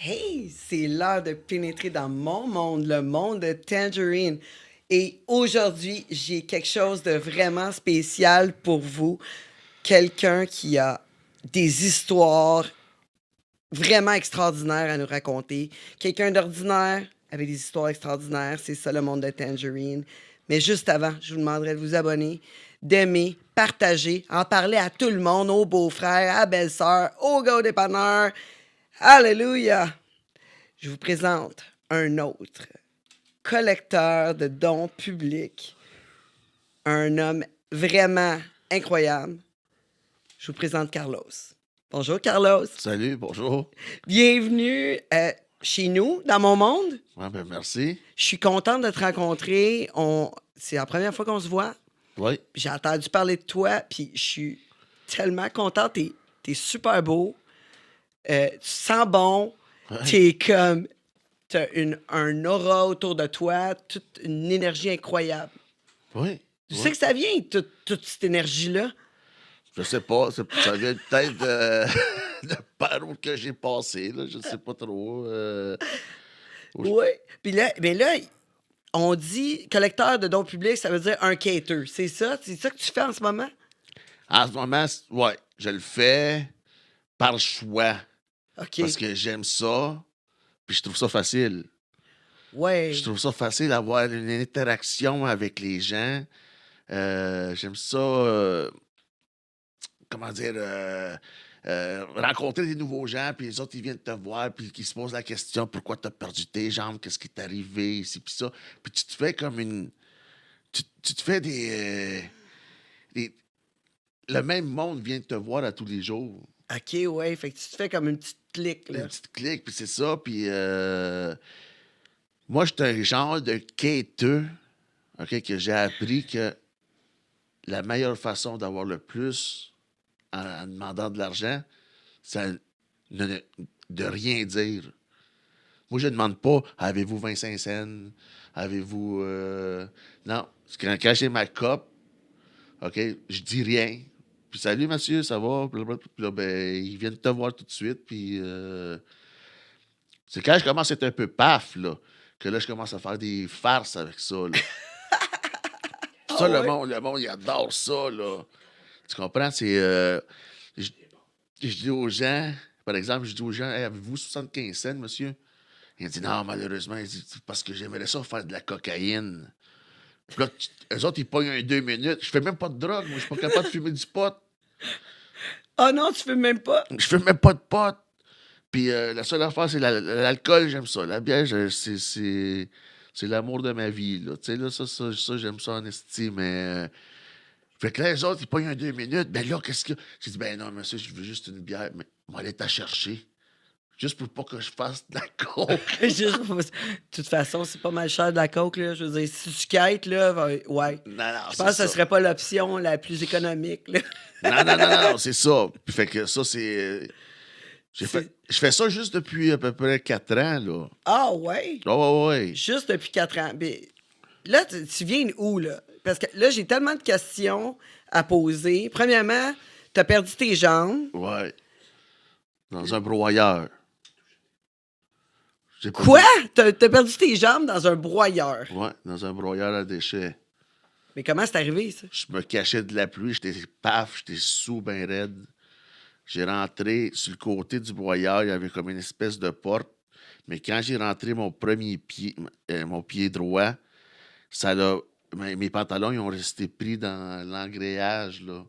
Hey, c'est l'heure de pénétrer dans mon monde, le monde de Tangerine. Et aujourd'hui, j'ai quelque chose de vraiment spécial pour vous. Quelqu'un qui a des histoires vraiment extraordinaires à nous raconter. Quelqu'un d'ordinaire avec des histoires extraordinaires. C'est ça le monde de Tangerine. Mais juste avant, je vous demanderai de vous abonner, d'aimer, partager, en parler à tout le monde, aux beaux-frères, à la belle-sœur, aux gars au dépanneur. Alléluia! Je vous présente un autre collecteur de dons publics, un homme vraiment incroyable. Je vous présente Carlos. Bonjour Carlos. Salut, bonjour. Bienvenue chez nous, dans mon monde. Ouais, ben merci. Je suis contente de te rencontrer. C'est la première fois qu'on se voit. Oui. Puis j'ai entendu parler de toi, puis je suis tellement contente. T'es super beau. Tu sens bon. Ouais. T'es comme... T'as un aura autour de toi, toute une énergie incroyable. Oui. Tu oui. sais que ça vient, toute cette énergie-là? Je sais pas, ça vient peut-être de par où que j'ai passé, là, je sais pas trop. Oui. Puis là, mais là, on dit collecteur de dons publics, ça veut dire un quêteux. C'est ça? C'est ça que tu fais en ce moment? En ce moment, ouais, je le fais par choix, OK. parce que j'aime ça, puis je trouve ça facile. Ouais. Je trouve ça facile d'avoir une interaction avec les gens. J'aime ça, comment dire, rencontrer des nouveaux gens, puis les autres, ils viennent te voir, puis ils se posent la question, pourquoi tu as perdu tes jambes, qu'est-ce qui t'est arrivé, ici, puis ça. Puis tu te fais comme une... Tu te fais des... Le même monde vient te voir à tous les jours. OK, ouais. Fait que tu te fais comme une petite clique, là. Une petite clique, puis c'est ça, puis... moi, je suis un genre de quêteux, OK, que j'ai appris que la meilleure façon d'avoir le plus en demandant de l'argent, c'est de rien dire. Moi, je ne demande pas, avez-vous 25 cents? Avez-vous... Non, quand j'ai ma cope, OK, je dis rien. Puis salut, monsieur, ça va? Puis là, ben, ils viennent te voir tout de suite. Puis c'est quand je commence à être un peu paf, là, que là, je commence à faire des farces avec ça, là. Ça, Ah ouais? le monde, il adore ça, là. Tu comprends? C'est... je, je dis aux gens, par exemple, je dis aux gens, hey, avez-vous 75 cents, monsieur? Il dit non, malheureusement, il dit, parce que j'aimerais ça faire de la cocaïne. Puis là, eux autres, ils pognent un 2 minutes. Je fais même pas de drogue, moi, je suis pas capable de fumer du pot. Ah non, tu fais même pas? Je fais même pas de pot. Puis la seule affaire, c'est l'alcool, j'aime ça. La bière, c'est l'amour de ma vie, là. Tu sais, là, ça, j'aime ça en estime, mais... fait que là, les autres, ils pognent un 2 minutes. Ben là, qu'est-ce que... J'ai dit, ben non, monsieur, je veux juste une bière. Mais on va aller t'en chercher. Juste pour pas que je fasse de la coke. De toute façon, c'est pas mal cher de la coke, là. Je veux dire, si tu quêtes, là, ouais. Non, non, Je c'est pense que ce ça. serait pas l'option la plus économique, là. Non, c'est ça. Puis fait que ça, c'est... Je fais ça juste depuis à peu près 4 ans, là. Ah ouais? Ouais. Juste depuis 4 ans. Mais là, tu viens où, là? Parce que là, j'ai tellement de questions à poser. Premièrement, t'as perdu tes jambes. Ouais. Dans un broyeur. J'ai pas Quoi? T'as perdu tes jambes dans un broyeur. Ouais, dans un broyeur à déchets. Mais comment c'est arrivé, ça? Je me cachais de la pluie, j'étais paf, j'étais sous ben raide. J'ai rentré sur le côté du broyeur, il y avait comme une espèce de porte. Mais quand j'ai rentré mon pied droit, ça l'a. Mes pantalons, ils ont resté pris dans l'engreillage, là.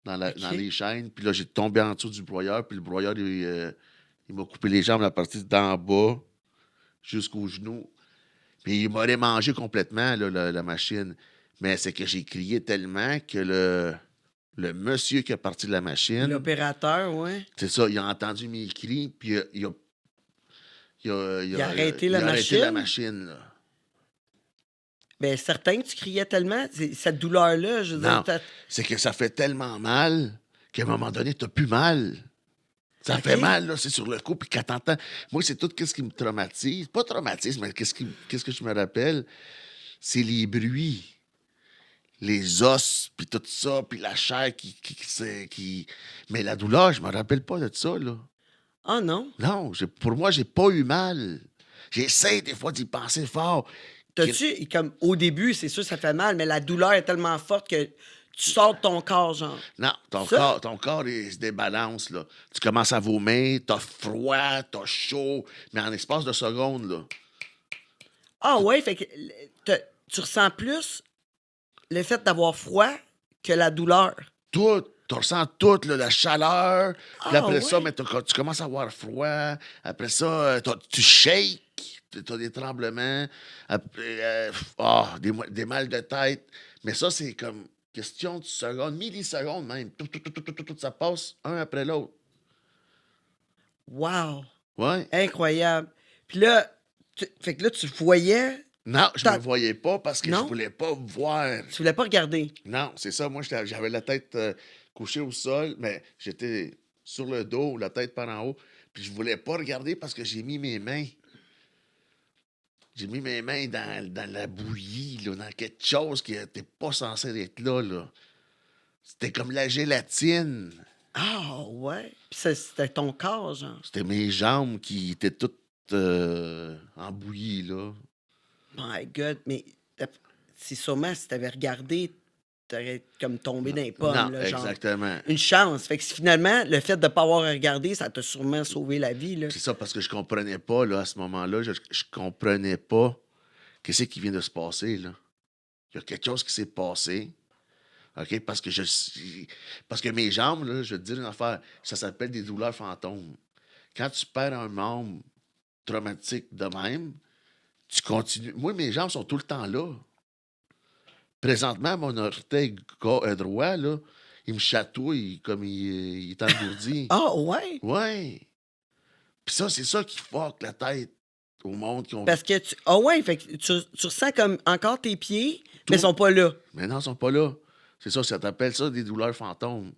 Dans les chaînes. Puis là, j'ai tombé en dessous du broyeur. Puis le broyeur, il m'a coupé les jambes, la partie d'en bas jusqu'au genou. Puis il m'aurait mangé complètement, là, la machine. Mais c'est que j'ai crié tellement que le monsieur qui a parti de la machine, L'opérateur, ouais. c'est ça, il a entendu mes cris, puis il a arrêté la la machine? machine, là. Ben, certain que tu criais tellement. Cette douleur-là, je veux Non, dire, c'est que ça fait tellement mal qu'à un moment donné, t'as plus mal. Ça OK. fait mal, là, c'est sur le coup, puis quand t'entends... Moi, c'est tout ce qui me traumatise. Pas traumatisme, mais qu'est-ce que je me rappelle? C'est les bruits. Les os, puis tout ça, puis la chair qui... Mais la douleur, je me rappelle pas de ça, là. Ah non? Non, pour moi, j'ai pas eu mal. J'essaie des fois d'y penser fort. T'as-tu, comme au début, c'est sûr, ça fait mal, mais la douleur est tellement forte que tu sors de ton corps, genre. Non, Ça? ton corps il se débalance, là. Tu commences à vomir, t'as froid, t'as chaud, mais en espace de secondes, là. Ah ouais, fait que tu ressens plus le fait d'avoir froid que la douleur. Tout, tu ressens tout, là, la chaleur, puis Ah après ça, ouais? mais tu commences à avoir froid, après ça, tu shakes, tu as des tremblements, après, des mal de tête, mais ça, c'est comme question de secondes, millisecondes même, tout, ça passe un après l'autre. Wow! Ouais. Incroyable. Puis là, fait que là, tu voyais. Non, je me t'as- voyais pas parce que je Non? voulais pas voir. Tu voulais pas regarder. Non, c'est ça. Moi, j'avais la tête couchée au sol, mais j'étais sur le dos, la tête par en haut. Puis je voulais pas regarder parce que j'ai mis mes mains. J'ai mis mes mains dans la bouillie, là, dans quelque chose qui n'était pas censé être là, là. C'était comme la gélatine. Ah ouais? Puis c'était ton corps, genre. C'était mes jambes qui étaient toutes en bouillie, là. My God, mais c'est sûrement si t'avais regardé, t'aurais comme tombé dans les pommes, Non, là, genre. exactement. Une chance. Fait que finalement, le fait de ne pas avoir regardé, ça t'a sûrement sauvé la vie, là. C'est ça, parce que je comprenais pas, là, à ce moment-là, je comprenais pas qu'est-ce qui vient de se passer, là. Il y a quelque chose qui s'est passé, OK? Parce que mes jambes, là, je vais te dire une affaire, ça s'appelle des douleurs fantômes. Quand tu perds un membre traumatique de même, tu continues. Moi, mes jambes sont tout le temps là. Présentement, mon orteil droit, là, il me chatouille comme il est engourdi. Ah ouais? Ouais. Puis ça, c'est ça qui fuck la tête au monde qui ont Parce que tu. Ah ouais, fait que tu ressens comme encore tes pieds, mais ils Tout. sont pas là. Mais non, ils sont pas là. C'est ça, ça t'appelle ça des douleurs fantômes.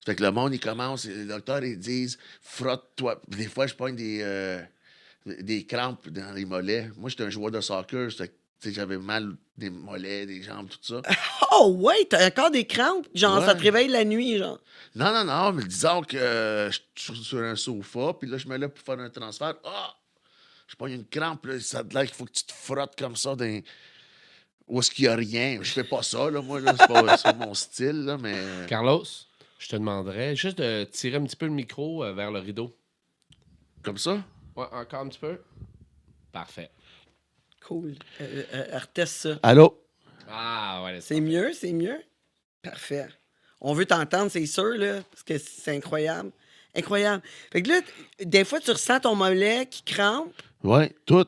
Fait que le monde, il commence, les docteurs, ils disent, frotte-toi. Des fois, je pogne des crampes dans les mollets. Moi, j'étais un joueur de soccer, j'avais mal des mollets, des jambes, tout ça. Oh ouais, t'as encore des crampes? Genre, ça te Ouais. réveille la nuit, genre. Non, mais disons que je suis sur un sofa, puis là, je me lève pour faire un transfert. Ah! Je pogne une crampe, là, ça a l'air qu'il faut que tu te frottes comme ça où est-ce qu'il n'y a rien. Je fais pas ça, là, moi, là, c'est pas mon style, là, mais... Carlos, je te demanderais juste de tirer un petit peu le micro vers le rideau. Comme ça? Ouais, encore un petit peu. Parfait. Cool. Reteste ça. Allô? Ah, ouais. C'est mieux, c'est mieux? Parfait. On veut t'entendre, c'est sûr, là, parce que c'est incroyable. Incroyable. Fait que là, des fois, tu ressens ton mollet qui crampe. Oui, tout.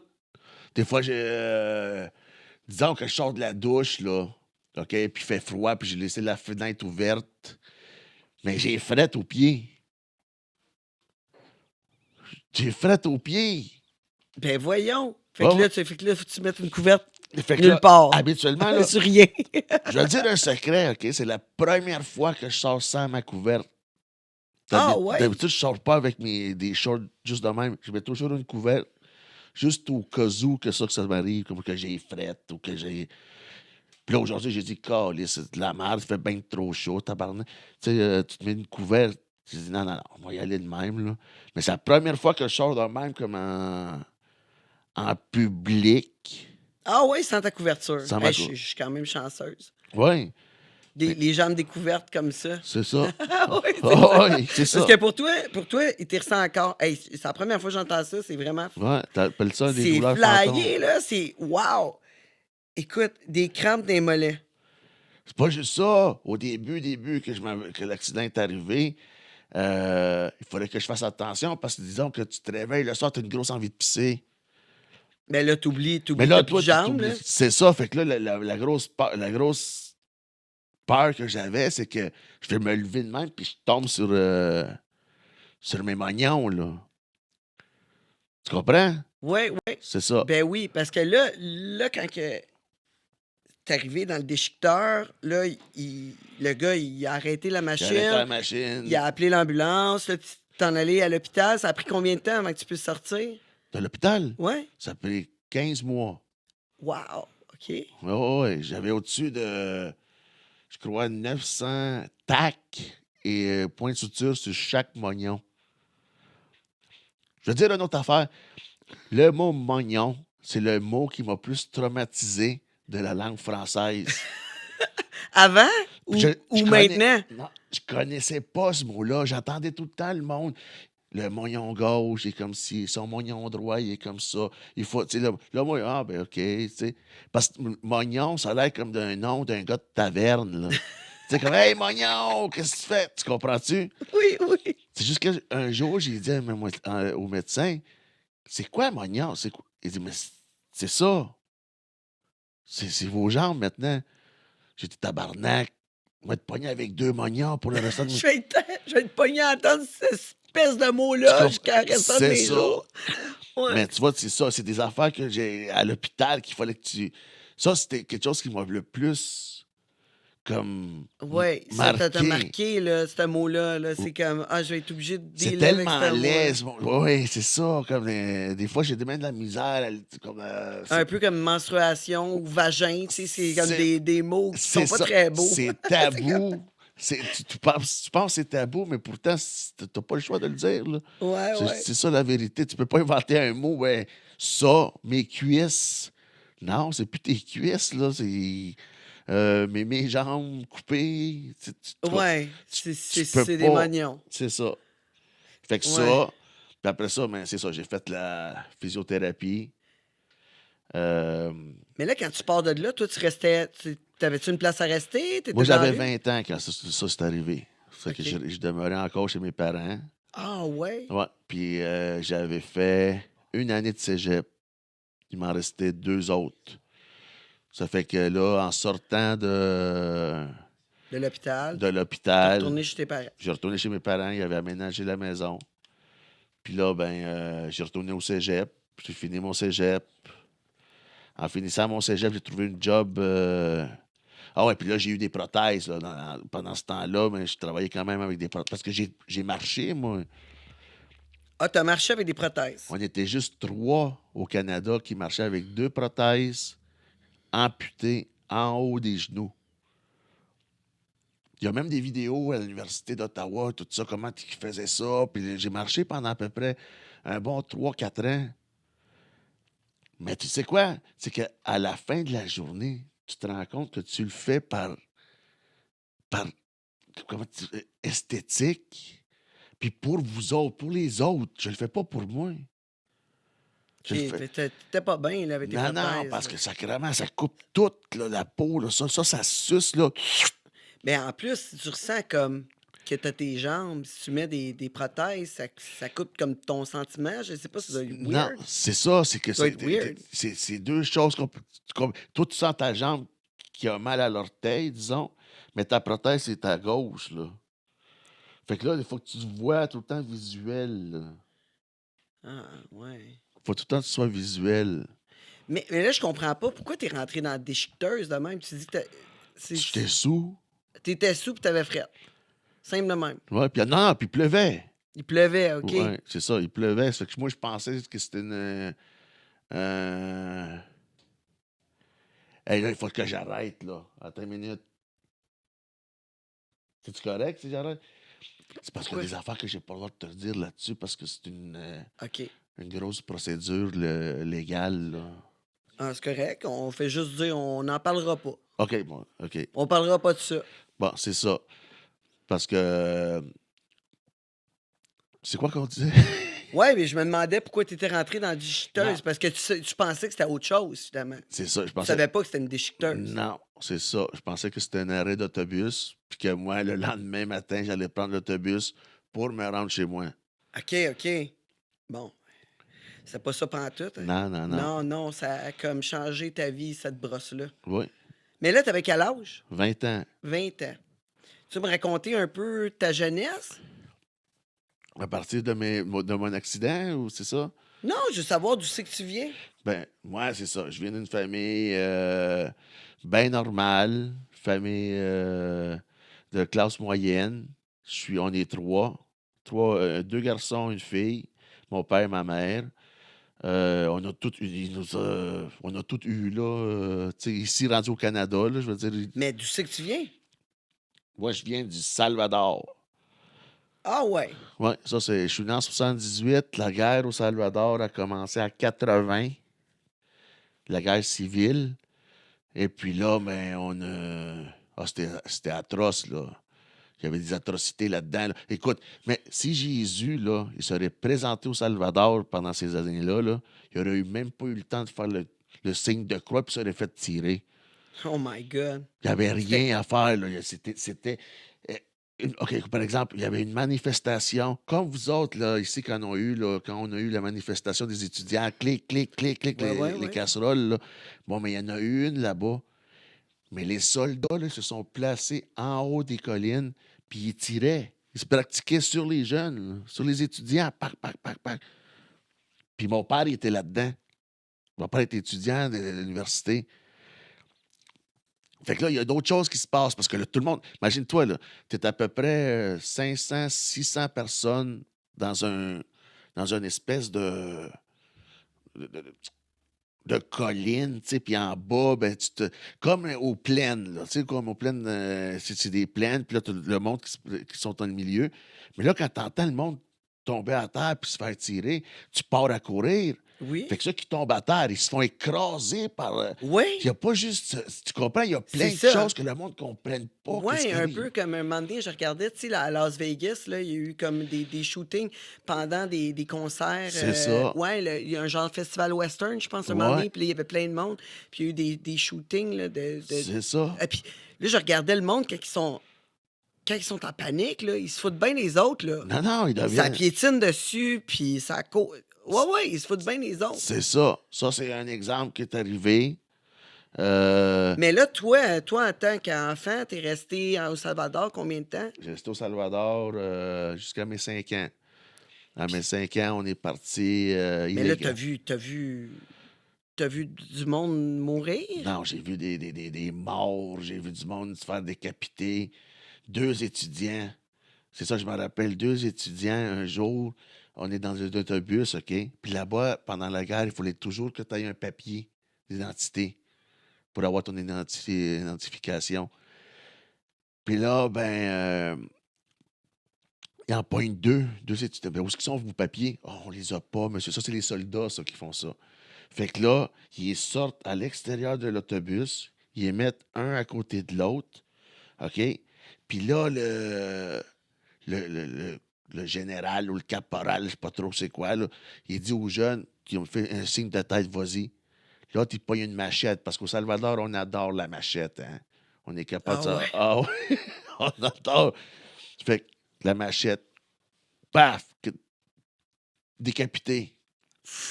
Des fois, disons que je sors de la douche, là, OK, puis il fait froid, puis j'ai laissé la fenêtre ouverte, mais j'ai fret aux pieds. J'ai fret aux pieds. Ben voyons. Fait Ouais, que là, ouais. faut que tu mettes une couverte Fait que nulle là, part. habituellement, là, Sur rien. je vais te dire un secret, OK? C'est la première fois que je sors sans ma couverte. Ah ouais? D'habitude, je sors pas avec des shorts juste de même. Je mets toujours une couverte, juste au cas où que ça m'arrive, comme que j'ai frette ou que j'ai... Puis là, aujourd'hui, j'ai dit, calisse, c'est de la merde, il fait bien trop chaud, tabarnak. Tu sais, tu te mets une couverte. J'ai dit, non, on va y aller de même, là. Mais c'est la première fois que je sors de même, comme en public. Ah ouais, sans ta couverture. Sans ma Je suis quand même chanceuse. Oui, Les jambes découvertes comme ça. c'est ça. Ah ouais, c'est Ah ça. oui, c'est ça. Parce que pour toi, il te ressent encore. Hey, c'est la première fois que j'entends ça, c'est vraiment. Ouais, t'appelles ça des C'est douleurs flyé, fantômes. là. C'est. Wow! Écoute, des crampes des mollets. C'est pas juste ça. Au début que l'accident est arrivé, il fallait que je fasse attention parce que disons que tu te réveilles le soir, tu as une grosse envie de pisser. Mais là, t'oublies Mais là, t'as plus toi, de jambes, t'oublies. là. C'est ça. Fait que là, la grosse peur que j'avais, c'est que je vais me lever de même puis je tombe sur mes moignons, là. Tu comprends? Ouais, ouais. C'est ça. Ben oui, parce que là quand que t'es arrivé dans le déchiqueteur, là, le gars, il a arrêté la J'ai arrêté la machine. machine. Il a appelé l'ambulance. Là, tu t'en allais à l'hôpital. Ça a pris combien de temps avant que tu puisses sortir? De l'hôpital. Ouais? Ça a pris 15 mois. Wow! OK. Ouais. J'avais au-dessus de, je crois, 900 tacs et points de suture sur chaque moignon. Je veux dire une autre affaire. Le mot mognon, c'est le mot qui m'a plus traumatisé de la langue française. Avant ou, Je ou connais- maintenant? Non, je connaissais pas ce mot-là. J'entendais tout le temps le monde. Le mognon gauche il est comme si, son mognon droit, il est comme ça. Il faut, tu sais, là, moi, ah, ben, OK, tu sais. Parce que mognon, ça a l'air comme d'un nom d'un gars de taverne, là. Tu sais, comme, hey, mognon, qu'est-ce que tu fais? Tu comprends-tu? Oui, oui. C'est juste qu'un jour, j'ai dit au médecin, c'est quoi mognon? C'est quoi? Il dit, mais c'est ça. C'est vos jambes maintenant. J'ai dit, tabarnak, on va être pogné avec 2 mognons pour le restant de Je vais être pogné à entendre cette espèce de mot-là jusqu'à le restant de C'est mes ça. jours. Ouais. Mais tu vois, c'est ça. C'est des affaires que j'ai à l'hôpital qu'il fallait que tu. Ça, c'était quelque chose qui m'a le plus comme Oui, ça t'a marqué. marqué, là, ce mot-là. Là. C'est comme, je vais être obligé de C'est dealer avec tellement ce laid. mot-là. Oui, c'est ça. Comme des fois, j'ai même de la misère. Comme, Un peu comme menstruation ou vagin, tu sais, c'est comme C'est- des mots qui sont pas ça. très beaux. C'est tabou. Tu penses que c'est tabou, mais pourtant, t'as pas le choix de le dire. Là. Ouais, ouais. C'est ça la vérité. Tu peux pas inventer un mot, ouais, ça, mes cuisses. Non, c'est plus tes cuisses, là. C'est mes jambes coupées. Ouais, peux c'est des pas. mognons. C'est ça. Fait que Ouais. ça. Puis après ça, ben, c'est ça. J'ai fait la physiothérapie. Mais là, quand tu pars de là, toi, tu restais. T'avais-tu une place à rester? T'étais Moi, dans la j'avais rue? 20 ans quand ça c'est arrivé. Fait que Ok. je demeurais encore chez mes parents. Ah, ouais? Ouais. Puis j'avais fait 1 année de cégep. Il m'en restait 2 autres. Ça fait que là, en sortant De l'hôpital. de T'es l'hôpital, retourné chez tes parents. j'ai retourné chez mes parents. Ils avaient aménagé la maison. Puis là, ben, j'ai retourné au cégep. J'ai fini mon cégep. En finissant mon cégep, j'ai trouvé une job. Ah ouais, puis là, j'ai eu des prothèses là, pendant ce temps-là, mais je travaillais quand même avec des prothèses. Parce que j'ai marché, moi. Ah, t'as marché avec des prothèses. On était juste 3 au Canada qui marchaient avec 2 prothèses amputées en haut des genoux. Il y a même des vidéos à l'Université d'Ottawa, tout ça, comment ils faisaient ça. Puis j'ai marché pendant à peu près un bon 3-4 ans. Mais tu sais quoi? C'est qu'à la fin de la journée, tu te rends compte que tu le fais par esthétique. Puis pour vous autres, pour les autres, je le fais pas pour moi. Je le fais. T'étais pas bien là, avec tes Non, prothèses. non, parce que sacrément, ça coupe toute là, la peau. Là, ça suce. Là. Mais en plus, si tu ressens comme que t'as tes jambes, si tu mets des prothèses, ça coupe comme ton sentiment. Je sais pas si ça doit être Non, weird. c'est ça. C'est que Ça doit être weird. c'est 2 choses qu'on peut. Toi, tu sens ta jambe qui a mal à l'orteil, disons, mais ta prothèse, c'est ta gauche. Là. Fait que là, il faut que tu vois tout le temps visuel. Là. Ah, ouais. Faut tout le temps que tu sois visuel. Mais là, je comprends pas. Pourquoi t'es rentré dans la déchiqueteuse de même? Tu dis que J'étais sous. t'étais sous pis t'avais fret. Simple de même. Ouais, puis non, puis il pleuvait. Il pleuvait, OK? Ouais, c'est ça, il pleuvait. Ça fait que moi, je pensais que c'était une. Hey, là, il faut que j'arrête, là. Attends une minute. C'est-tu correct si j'arrête? C'est parce qu'il y a Pourquoi? des affaires que j'ai pas le droit de te dire là-dessus parce que c'est OK. une grosse procédure légale, là. Ah, c'est correct. On fait juste dire, on n'en parlera pas. OK, bon, OK. On parlera pas de ça. Bon, c'est ça. Parce que. C'est quoi qu'on disait? Ouais, mais je me demandais pourquoi tu étais rentré dans la déchiqueteuse. Non. Parce que tu pensais que c'était autre chose, finalement. C'est ça, je Tu pensais. savais pas que c'était une déchiqueteuse. Non, c'est ça. Je pensais que c'était un arrêt d'autobus, puis que moi, le lendemain matin, j'allais prendre l'autobus pour me rendre chez moi. OK, OK. Bon. C'est pas ça pantoute. Hein? Non, non, non. Non, non, ça a comme changé ta vie, cette brosse-là. Oui, Mais là, t'avais quel âge? 20 ans. 20 ans. Tu veux me raconter un peu ta jeunesse? À partir de mon accident, ou c'est ça? Non, je veux savoir d'où c'est que tu viens. Ben, moi, c'est ça. Je viens d'une famille bien normale, famille de classe moyenne. On est 3. 2 garçons, une fille, mon père et ma mère. On a tout eu là, tu sais, ici rendu au Canada, là, je veux dire. Mais d'où c'est que tu viens? Moi, je viens du Salvador. Ah ouais. Oui, ça, je suis né en 78. La guerre au Salvador a commencé à 80, la guerre civile. Et puis là, ben, c'était atroce, là. Il y avait des atrocités là-dedans, là. Écoute, mais si Jésus, là, il serait présenté au Salvador pendant ces années-là, là, il n'aurait même pas eu le temps de faire le signe de croix, puis il serait fait tirer. Oh my God. Il n'y avait C'était- rien à faire, là. C'était OK, par exemple, il y avait une manifestation, comme vous autres, là, ici, quand on a eu la manifestation des étudiants, clic, clic, clic, clic, Ouais, ouais, les ouais. casseroles, là. Bon, mais il y en a eu une là-bas. Mais les soldats, là, se sont placés en haut des collines, puis ils tiraient. Ils se pratiquaient sur les jeunes, là, sur les étudiants. Pac, pac, pac, pac. Puis mon père, il était là-dedans. Mon père était étudiant de l'université. Fait que là, il y a d'autres choses qui se passent parce que là, tout le monde. Imagine-toi, là, tu es à peu près 500, 600 personnes dans une espèce de, de- de colline, tu sais, puis en bas, ben, comme aux plaines, là, tu sais, comme aux plaines, c'est des plaines, puis là, t'as le monde qui sont dans le milieu. Mais là, quand t'entends le monde tomber à terre puis se faire tirer, tu pars à courir. Oui. Fait que ceux qui tombent à terre, ils se font écraser par. Oui. Il n'y a pas juste. Tu comprends? Il y a plein C'est de ça. choses que le monde ne comprenne pas. Qu'est-ce Oui, qui un arrive. peu comme un moment donné, je regardais, tu sais, à Las Vegas, là, il y a eu comme des shootings pendant des concerts. C'est ça. Ouais, il y a un genre de festival western, je pense, un moment Ouais. donné, puis là, il y avait plein de monde. Puis il y a eu des shootings, là, C'est ça. Et puis là, je regardais le monde quand ils sont en panique, là, ils se foutent bien les autres, là. Non, non, il Ça devient. piétine dessus, puis ça court. Ouais, ils se foutent bien les autres. C'est ça. Ça, c'est un exemple qui est arrivé. Euh, Mais là, toi, en tant qu'enfant, t'es resté au Salvador combien de temps? J'ai resté au Salvador jusqu'à mes 5 ans. À mes 5 ans, on est parti Mais là, illégal. t'as vu du monde mourir? Non, j'ai vu des morts, j'ai vu du monde se faire décapiter. 2 étudiants. C'est ça, je me rappelle. 2 étudiants, un jour, on est dans un autobus, OK? Puis là-bas, pendant la guerre, il fallait toujours que tu aies un papier d'identité pour avoir ton identification. Puis là, il en pogne deux étudiants. Ben, où est-ce qu'ils sont vos papiers? Oh, on les a pas, monsieur. Ça, c'est les soldats, ça, qui font ça. Fait que là, ils sortent à l'extérieur de l'autobus, ils les mettent un à côté de l'autre, OK? Puis là, le, le- le- le général ou le caporal, je sais pas trop c'est quoi, là, il dit aux jeunes qui ont fait un signe de tête, vas-y. L'autre, il pogne une machette, parce qu'au Salvador, on adore la machette, hein? On est capable de Ah ça. ouais? Ah oui, on adore. Fait que la machette, paf, décapité.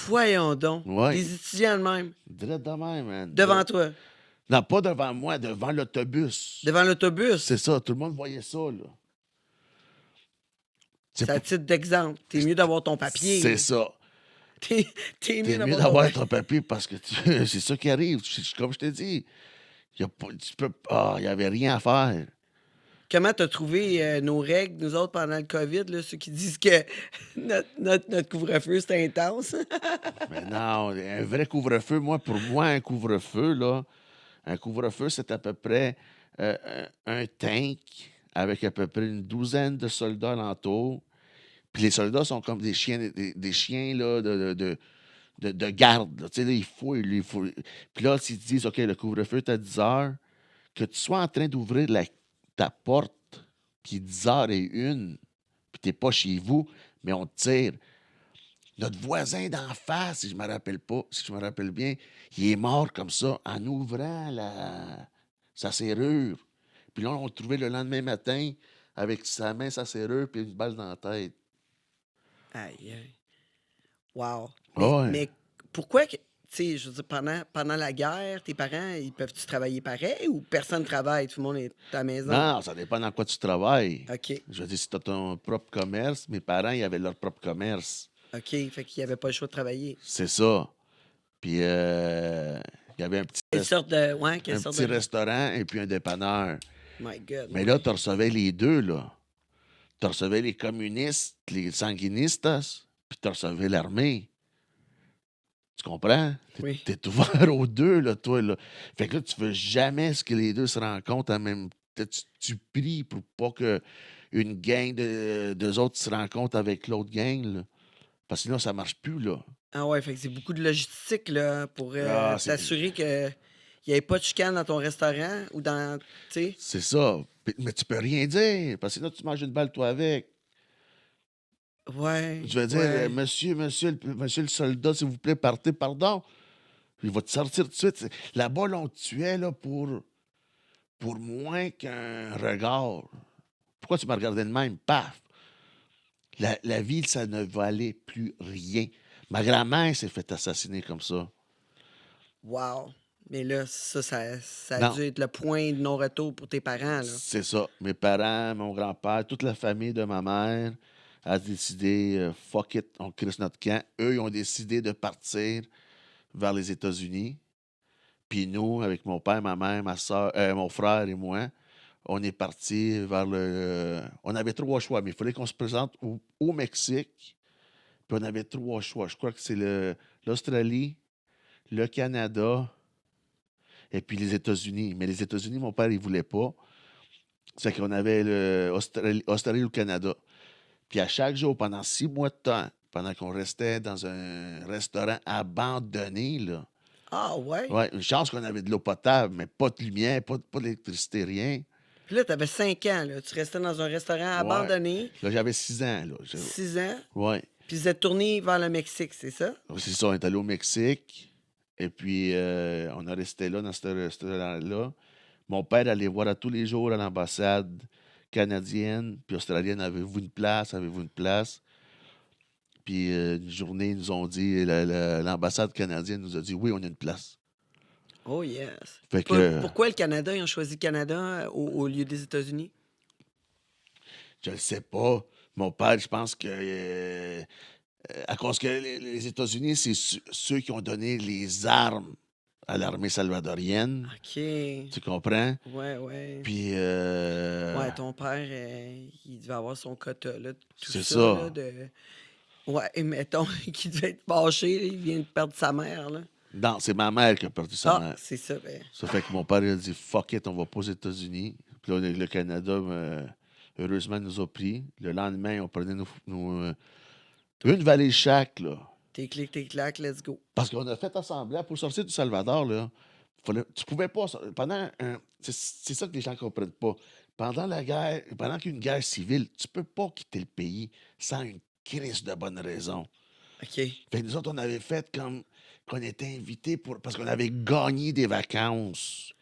Voyons donc. Ouais. Les étudiants de même. Direct de même, man. Devant toi. Non, pas devant moi, devant l'autobus. Devant l'autobus. C'est ça, tout le monde voyait ça, là. C'est à titre d'exemple. T'es mieux d'avoir ton papier. C'est ça. T'es T'es mieux mieux d'avoir d'avoir ton ton papier parce que c'est ça qui arrive. Comme je t'ai dit, il n'y avait rien à faire. Comment t'as trouvé nos règles, nous autres, pendant le COVID, là, ceux qui disent que notre couvre-feu, c'est intense? Mais non, un vrai couvre-feu, pour moi, un couvre-feu, c'est à peu près un tank avec à peu près une douzaine de soldats alentour. Puis les soldats sont comme des chiens, des chiens là, de garde. Là. Tu sais, là, il faut. Puis là, s'ils te disent, OK, le couvre-feu est à 10 heures, que tu sois en train d'ouvrir ta porte, puis 10h01, puis tu n'es pas chez vous, mais on te tire. Notre voisin d'en face, si je me rappelle bien, il est mort comme ça en ouvrant sa serrure. Puis là, on l'a trouvé le lendemain matin avec sa main, sa serrure, puis une balle dans la tête. Aïe, aïe. Wow. Ouais. Mais pourquoi que. Tu sais, je veux dire, pendant la guerre, tes parents, ils peuvent-tu travailler pareil ou personne ne travaille? Tout le monde est à la maison? Non, ça dépend dans quoi tu travailles. OK. Je veux dire, si tu as ton propre commerce, mes parents, ils avaient leur propre commerce. OK. Fait qu'il n'y avait pas le choix de travailler. C'est ça. Puis, il y avait un Quelle sorte de. Ouais, quelle un sorte petit de. restaurant et puis un dépanneur. My God. Mais là, tu recevais les deux, là. Tu recevais les communistes, les sanguinistas, puis tu recevais l'armée. Tu comprends? Oui. T'es ouvert aux deux, là, toi, là. Fait que là, tu veux jamais ce que les deux se rencontrent en même temps. Tu pries pour pas que une gang d'eux autres qui se rencontrent avec l'autre gang, là. Parce que sinon, ça marche plus, là. Ah ouais, fait que c'est beaucoup de logistique là, pour Ah, t'assurer qu'il n'y ait pas de chicane dans ton restaurant ou dans. Tu sais. c'est ça. Mais tu peux rien dire, parce que sinon, tu manges une balle, toi, avec. Ouais, Tu vas dire, ouais. monsieur le soldat, s'il vous plaît, partez, pardon. Il va te sortir tout de suite. Là-bas, là, on te tuait là, pour moins qu'un regard. Pourquoi tu m'as regardé de même? Paf! La ville, ça ne valait plus rien. Ma grand-mère s'est fait assassiner comme ça. Wow. Mais là, ça a Non, dû être le point de non-retour pour tes parents, là. c'est ça. Mes parents, mon grand-père, toute la famille de ma mère a décidé, fuck it, on crisse notre camp. Eux, ils ont décidé de partir vers les États-Unis. Puis nous, avec mon père, ma mère, ma soeur, mon frère et moi, on est partis vers le. On avait trois choix, mais il fallait qu'on se présente au Mexique. Puis on avait trois choix. Je crois que c'est l'Australie, le Canada et puis les États-Unis. Mais les États-Unis, mon père, il voulait pas. C'est qu'on avait l'Australie ou le Canada. Puis à chaque jour, pendant 6 mois de temps, pendant qu'on restait dans un restaurant abandonné, là. Ah ouais? Ouais, une chance qu'on avait de l'eau potable, mais pas de lumière, pas d'électricité, rien. Puis là, t'avais 5 ans, là. Tu restais dans un restaurant Ouais. abandonné, Là, j'avais 6 ans, là. 6 ans, Ouais. puis vous êtes tourné vers le Mexique, c'est ça? C'est ça, on est allé au Mexique. Et puis, on a resté là, dans ce restaurant-là. Mon père allait voir à tous les jours à l'ambassade canadienne puis australienne, avez-vous une place, avez-vous une place? Puis, une journée, ils nous ont dit, l'ambassade canadienne nous a dit, oui, on a une place. Oh yes. Fait que, Pourquoi le Canada? Ils ont choisi le Canada au lieu des États-Unis? je ne sais pas. Mon père, je pense que, à cause que les États-Unis, c'est ceux qui ont donné les armes à l'armée salvadorienne. OK. Tu comprends? Ouais, ouais. Puis, Ouais, ton père, il devait avoir son quota, là, tout c'est ça, là, ça. de... Ouais, et mettons qu'il devait être fâché, là, il vient de perdre sa mère, là. Non, c'est ma mère qui a perdu sa Ah, mère. c'est ça, ben... Ça fait que mon père il a dit fuck it, on va pas aux États-Unis. Puis là, le Canada, heureusement, nous a pris. Le lendemain, on prenait une valise chaque, là. Tes clics, tes claques, let's go. Parce qu'on a fait assembler pour sortir du Salvador, là. Tu pouvais pas. C'est ça que les gens ne comprennent pas. Pendant la guerre, pendant qu'il y a une guerre civile, tu peux pas quitter le pays sans une crise de bonne raison. OK. Fait que nous autres, on avait fait comme qu'on était invités parce qu'on avait gagné des vacances.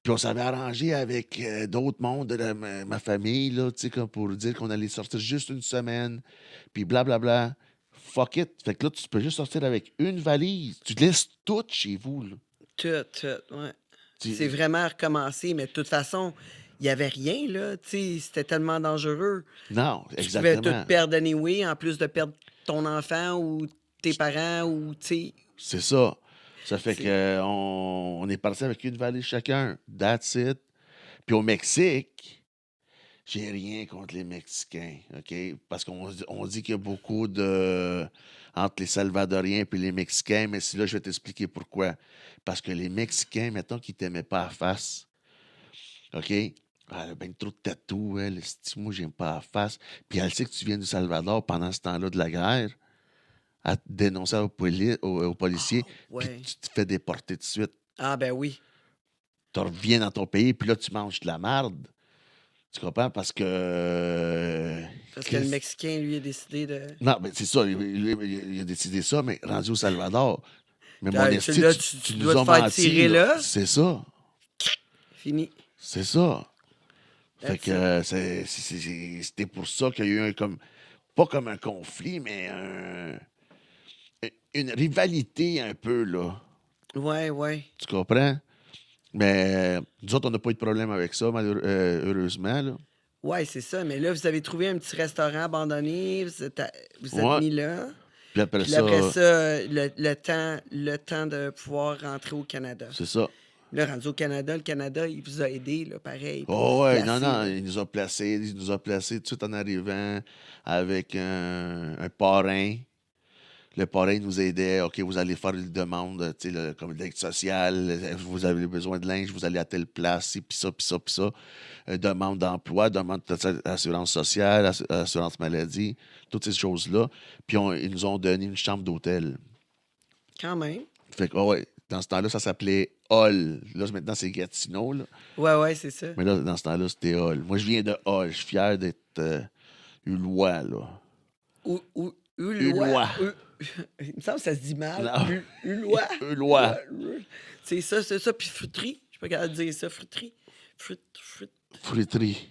Puis on s'avait arrangé avec d'autres mondes de ma famille, là, tu sais, comme pour dire qu'on allait sortir juste une semaine. Puis blablabla. Fuck it. Fait que là, tu peux juste sortir avec une valise. Tu te laisses tout chez vous, là. Tout, ouais. Tu- C'est vraiment recommencé, mais de toute façon, il n'y avait rien, là, tu sais, c'était tellement dangereux. Non, Tu pouvais tout exactement. perdre anyway, en plus de perdre ton enfant ou tes parents ou, tu sais... C'est ça. Ça fait C'est- que on est parti avec une valise chacun. That's it. Puis au Mexique, j'ai rien contre les Mexicains, OK? Parce on dit qu'il y a beaucoup de... entre les Salvadoriens et les Mexicains, mais là, je vais t'expliquer pourquoi. Parce que les Mexicains, mettons qu'ils t'aimaient pas à face, OK? Ah, elle a ben trop de tatous, elle. Moi, j'aime pas à face. Puis elle sait que tu viens du Salvador pendant ce temps-là de la guerre, à te dénoncer aux policiers, puis Ouais. tu te fais déporter tout de suite. Ah, ben oui. Tu reviens dans ton pays, puis là, tu manges de la marde. Tu comprends? Parce que... Parce que le Mexicain, lui, a décidé de... Non, mais c'est ça. Il a décidé ça, mais rendu au Salvador. Mais mon Ah, esti, là, tu tu nous dois as te faire menti. tirer là. C'est ça. Fini. C'est ça. Fait That's que c'était pour ça qu'il y a eu pas comme un conflit, mais une rivalité un peu, là. Ouais, ouais. Tu comprends? Mais nous autres, on n'a pas eu de problème avec ça, heureusement, là. Ouais, c'est ça. Mais là, vous avez trouvé un petit restaurant abandonné, vous êtes Ouais. mis là. Puis après Puis ça, après ça, le temps de pouvoir rentrer au Canada. c'est ça. Là, rendu au Canada, le Canada, il vous a aidé, là, pareil. pour Oh vous ouais, placer, non, là. il nous a placés tout de suite en arrivant avec un parrain. Le parrain nous aidait. OK, vous allez faire une demande, comme l'aide sociale. Vous avez besoin de linge, vous allez à telle place, puis ça, puis ça, puis ça. Demande d'emploi, demande d'assurance sociale, assurance maladie, toutes ces choses-là. Puis ils nous ont donné une chambre d'hôtel. Quand même. Fait que, ouais, dans ce temps-là, ça s'appelait Hall. Là, maintenant, c'est Gatineau, là. Ouais, c'est ça. Mais là, dans ce temps-là, c'était Hall. Moi, je viens de Hall. Je suis fier d'être Ulois, là. Ulois. Il me semble que ça se dit mal. Non. Ulois. Ulois. C'est ça. Puis fruiterie. Je suis pas capable de dire ça. Fruiterie. Fruiterie.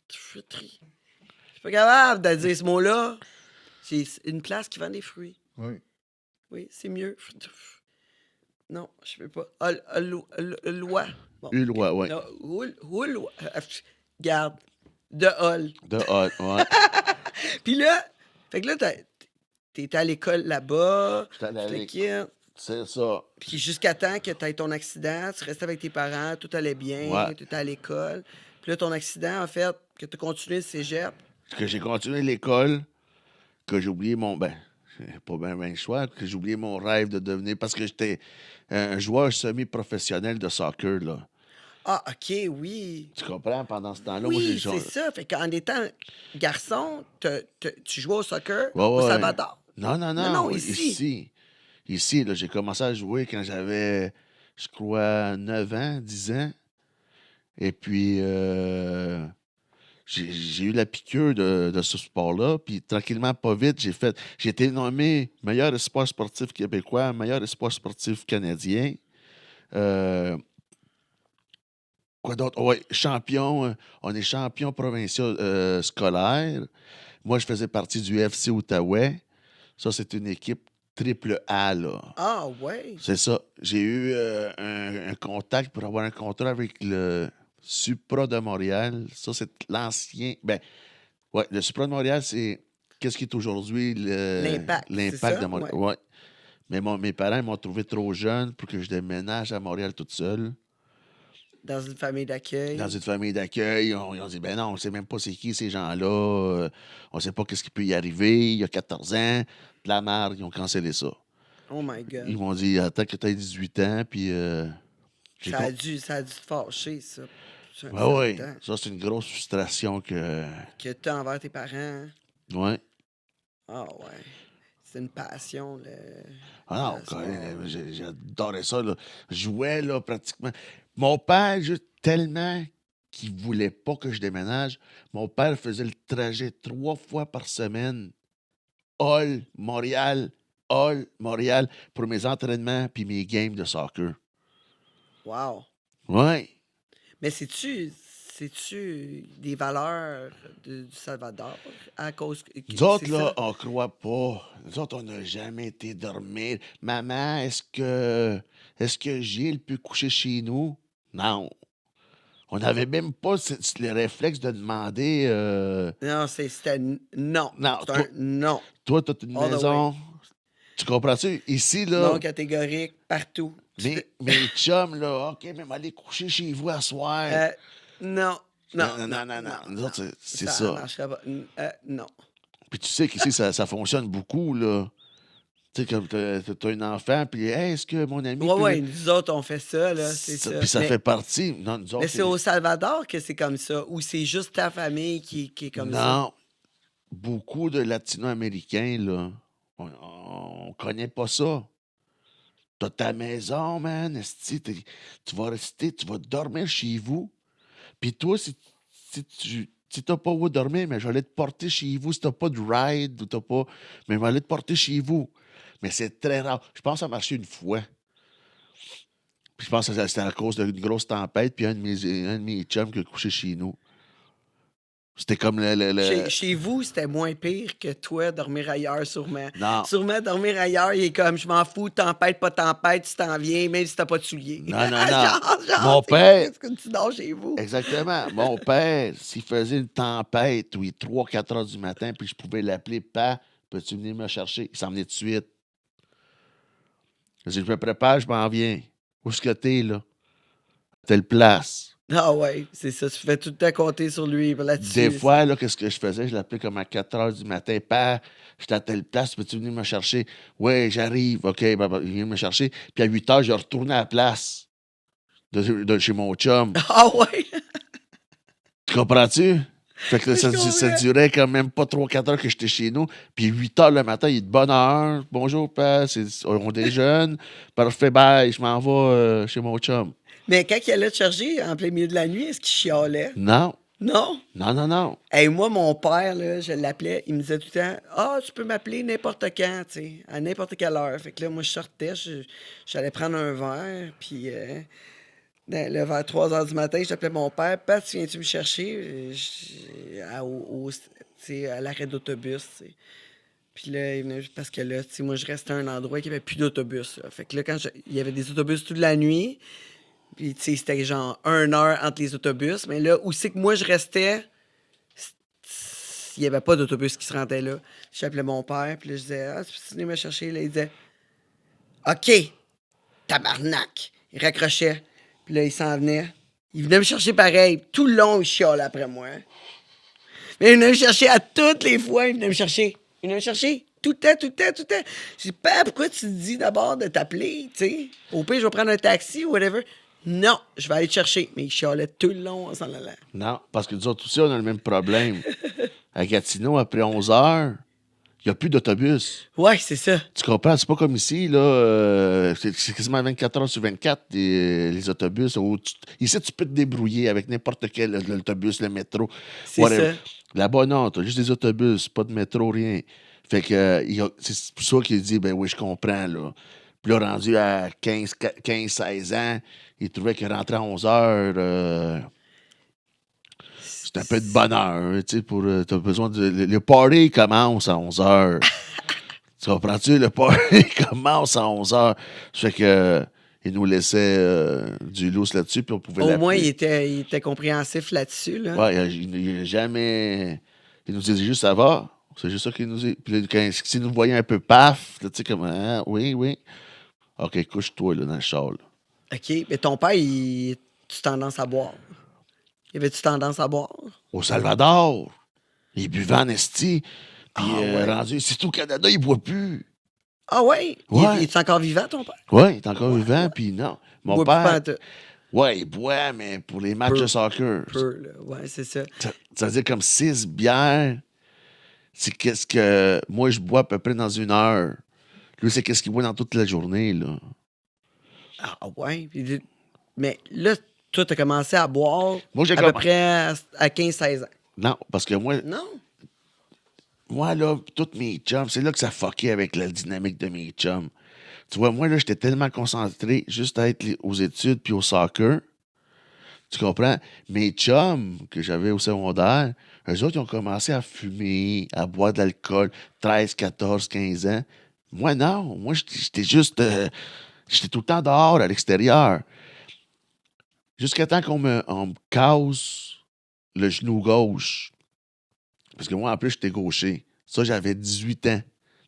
Fruiterie. Je suis pas capable de dire ce mot-là. C'est une place qui vend des fruits. Oui. Oui, c'est mieux. Non, je peux pas. Ulois. Bon. Ulois, oui. Ulois. Garde. De Hall. De Hall, ouais. Puis là, fait que là, t'es à l'école là-bas. J'étais allé à tu te l'école. quittes. C'est ça. Puis jusqu'à temps que tu aies ton accident, tu restais avec tes parents, tout allait bien, Ouais. tu étais à l'école. Puis là, ton accident, en fait, que tu as continué le cégep. Que j'ai continué l'école, que j'ai oublié mon... Ben, j'ai pas bien le choix, que j'ai oublié mon rêve de devenir... Parce que j'étais un joueur semi-professionnel de soccer, là. Ah, OK, oui. Tu comprends? Pendant ce temps-là, moi, Oui, j'ai... c'est ça. Fait qu'en étant garçon, tu jouais au soccer Ouais, au ouais. Salvador. Non, ici. Ici, là, j'ai commencé à jouer quand j'avais, je crois, 9 ans, 10 ans. Et puis, j'ai eu la piqûre de ce sport-là. Puis, tranquillement, pas vite, j'ai été nommé meilleur espoir sportif québécois, meilleur espoir sportif canadien. Quoi d'autre? Oui, champion. On est champion provincial scolaire. Moi, je faisais partie du FC Outaouais. Ça, c'est une équipe triple A, là. Ah, ouais. C'est ça. J'ai eu un contact pour avoir un contrat avec le Supra de Montréal. Ça, c'est l'ancien... Ben, ouais, le Supra de Montréal, c'est... Qu'est-ce qui est aujourd'hui L'Impact, c'est l'Impact ça? de Montréal. Ouais. Ouais. Mais mes parents m'ont trouvé trop jeune pour que je déménage à Montréal toute seule. Dans une famille d'accueil. Dans une famille d'accueil, ils ont dit, ben non, on sait même pas c'est qui ces gens-là. On sait pas qu'est-ce qui peut y arriver. Il y a 14 ans, de la merde, ils ont cancellé ça. Oh my God. Ils m'ont dit, attends que tu aies 18 ans, puis... Ça a dû te fâcher, ça. Oui. Ça, c'est une grosse frustration que... Que tu as envers tes parents. Oui. Ah, ouais. C'est une passion, là. Ah non, Le sport. j'adorais ça, là. Je jouais, là, pratiquement. Mon père, juste tellement qu'il voulait pas que je déménage, mon père faisait le trajet 3 fois par semaine. Hall, Montréal, pour mes entraînements puis mes games de soccer. Wow. Oui. Mais c'est-tu des valeurs du Salvador à cause que Nous autres, c'est là, ça? on croit pas. Nous autres, on n'a jamais été dormir. Maman, est-ce que Gilles peut coucher chez nous? Non. On n'avait même pas le réflexe de demander. Non, c'était non. Non, C'est un non. Toi, tu as une All the maison. Tu comprends-tu? Ici, là, Non catégorique, partout. mes chums, là, OK, mais aller coucher chez vous à soir. Non. Non. Nous autres, c'est ça. Marcherait pas. Non. Puis tu sais qu'ici, ça fonctionne beaucoup, là. Tu sais, comme t'as un enfant, puis hey, est-ce que mon ami. Ouais, nous autres, on fait ça, là, c'est ça. Puis ça fait partie. Non, nous autres, Mais c'est au Salvador que c'est comme ça, ou c'est juste ta famille qui est comme ça? Non. Beaucoup de Latino-Américains, là, on connaît pas ça. T'as ta maison, man. esti, tu vas rester, tu vas dormir chez vous. Puis toi, si t'as pas où dormir, mais je vais aller te porter chez vous. Si t'as pas de ride ou t'as pas. Mais je vais aller te porter chez vous. Mais c'est très rare. Je pense que ça a marché une fois. Puis je pense que c'était à cause d'une grosse tempête, puis un de mes chums qui a couché chez nous. C'était comme Chez vous, c'était moins pire que toi, dormir ailleurs, sûrement. Non. Sûrement, dormir ailleurs, il est comme, je m'en fous, tempête, pas tempête, tu t'en viens, même si t'as pas de souliers. Non. Genre, Mon c'est père- Qu'est-ce que tu dors chez vous? Exactement. Mon père, s'il faisait une tempête, oui, 3-4 heures du matin, puis je pouvais l'appeler, Pa, peux-tu venir me chercher? Il s'en venait tout de suite. Je dis, je me prépare, je m'en viens. Où est-ce que t'es, là? Telle place. Ah ouais, c'est ça. Tu fais tout le temps compter sur lui là-dessus. Des fois, là, qu'est-ce que je faisais? Je l'appelais comme à 4 heures du matin. Père, j'étais à telle place, peux-tu venir me chercher? Oui, j'arrive. OK, il vient me chercher. Puis à 8 heures, je retournais à la place de chez mon chum. Ah ouais, Tu comprends-tu? Fait que là, je ça comprends. durait quand même pas 3-4 heures que j'étais chez nous. Puis 8 heures le matin, il est de bonne heure. Bonjour, père, on déjeune. Parfait, bye, je m'en vais chez mon chum. Mais quand il allait te chercher en plein milieu de la nuit, est-ce qu'il chialait? Non, Non? non, non, non. Hey, moi, mon père, là, je l'appelais, il me disait tout le temps, ah, tu peux m'appeler n'importe quand, tu sais, à n'importe quelle heure. Fait que là, moi, je sortais, j'allais prendre un verre, puis vers 3 heures du matin, j'appelais mon père, Pat, viens-tu me chercher? Tu sais, à l'arrêt d'autobus, tu sais. Puis là, il venait, parce que là, tu sais, moi, je restais à un endroit qui avait plus d'autobus, là. Fait que là, il y avait des autobus toute la nuit, puis tu sais, c'était genre 1 heure entre les autobus, mais là, où c'est que moi, je restais, il n'y avait pas d'autobus qui se rendait là. J'appelais mon père, puis là, je disais, ah, tu peux venir me chercher? Là, il disait, OK, tabarnak. Il raccrochait, puis là, il s'en venait. Il venait me chercher pareil. Tout le long, il chialait après moi. Mais il venait me chercher à toutes les fois, il venait me chercher. Il venait me chercher. Tout le temps, tout le temps, tout le temps. Je dis, Père, pourquoi tu te dis d'abord de t'appeler, tu sais? Au pire, je vais prendre un taxi ou whatever. Non, je vais aller te chercher. Mais il chialait tout le long en s'en allant. Non, parce que nous autres aussi, on a le même problème. À Gatineau, après 11 heures, il n'y a plus d'autobus. Ouais, c'est ça. Tu comprends? C'est pas comme ici, là. C'est quasiment 24 heures sur 24, les autobus. Ici, tu peux te débrouiller avec n'importe quel autobus, le métro. C'est Whatever. ça. Là-bas, non, t'as juste des autobus, pas de métro, rien. Fait que c'est pour ça qu'il dit, ben oui, je comprends, là. Puis là, rendu à 15-16 ans, il trouvait que rentrer à 11 heures, c'est un peu de bonheur, tu sais, t'as besoin de... Le party commence à 11 heures. Tu comprends-tu? Le party commence à 11 heures. Ça fait que il nous laissait du lousse là-dessus, puis on pouvait Au moins, l'appeler. il était compréhensif là-dessus, là. Ouais, il a jamais... Il nous disait juste, ça va? C'est juste ça qu'il nous dit. Puis là, s'il nous voyait un peu paf, là, tu sais, comme, ah, oui, oui. OK, couche-toi, là, dans le char, là. OK. Mais ton père, tu tendance à boire. Y avait-tu tendance à boire? Au Salvador, il buvait en esti. Puis Ah ouais. rendu ici au Canada, il boit plus. Ah ouais? Ouais. Il est encore vivant, ton père? Ouais, il est encore Ouais, vivant, ouais. puis non. Il Mon boit plus père, pantoute. ouais, il boit, mais pour les matchs Peu. de soccer. Peu, là. Ouais, c'est ça. Ça veut dire comme 6 bières, c'est qu'est-ce que moi je bois à peu près dans 1 heure. Lui, c'est qu'est-ce qu'il boit dans toute la journée, là. Ah ouais? Mais là, toi, t'as commencé à boire Moi, j'ai à peu près à 15-16 ans. Non, parce que Non? moi, là, tous mes chums, c'est là que ça fuckait avec la dynamique de mes chums. Tu vois, moi, là, j'étais tellement concentré juste à être aux études puis au soccer. Tu comprends? Mes chums que j'avais au secondaire, eux autres, ils ont commencé à fumer, à boire de l'alcool, 13, 14, 15 ans. Moi, non. Moi, j'étais juste... j'étais tout le temps dehors, à l'extérieur. Jusqu'à temps on me casse le genou gauche. Parce que moi, en plus, j'étais gaucher. Ça, j'avais 18 ans.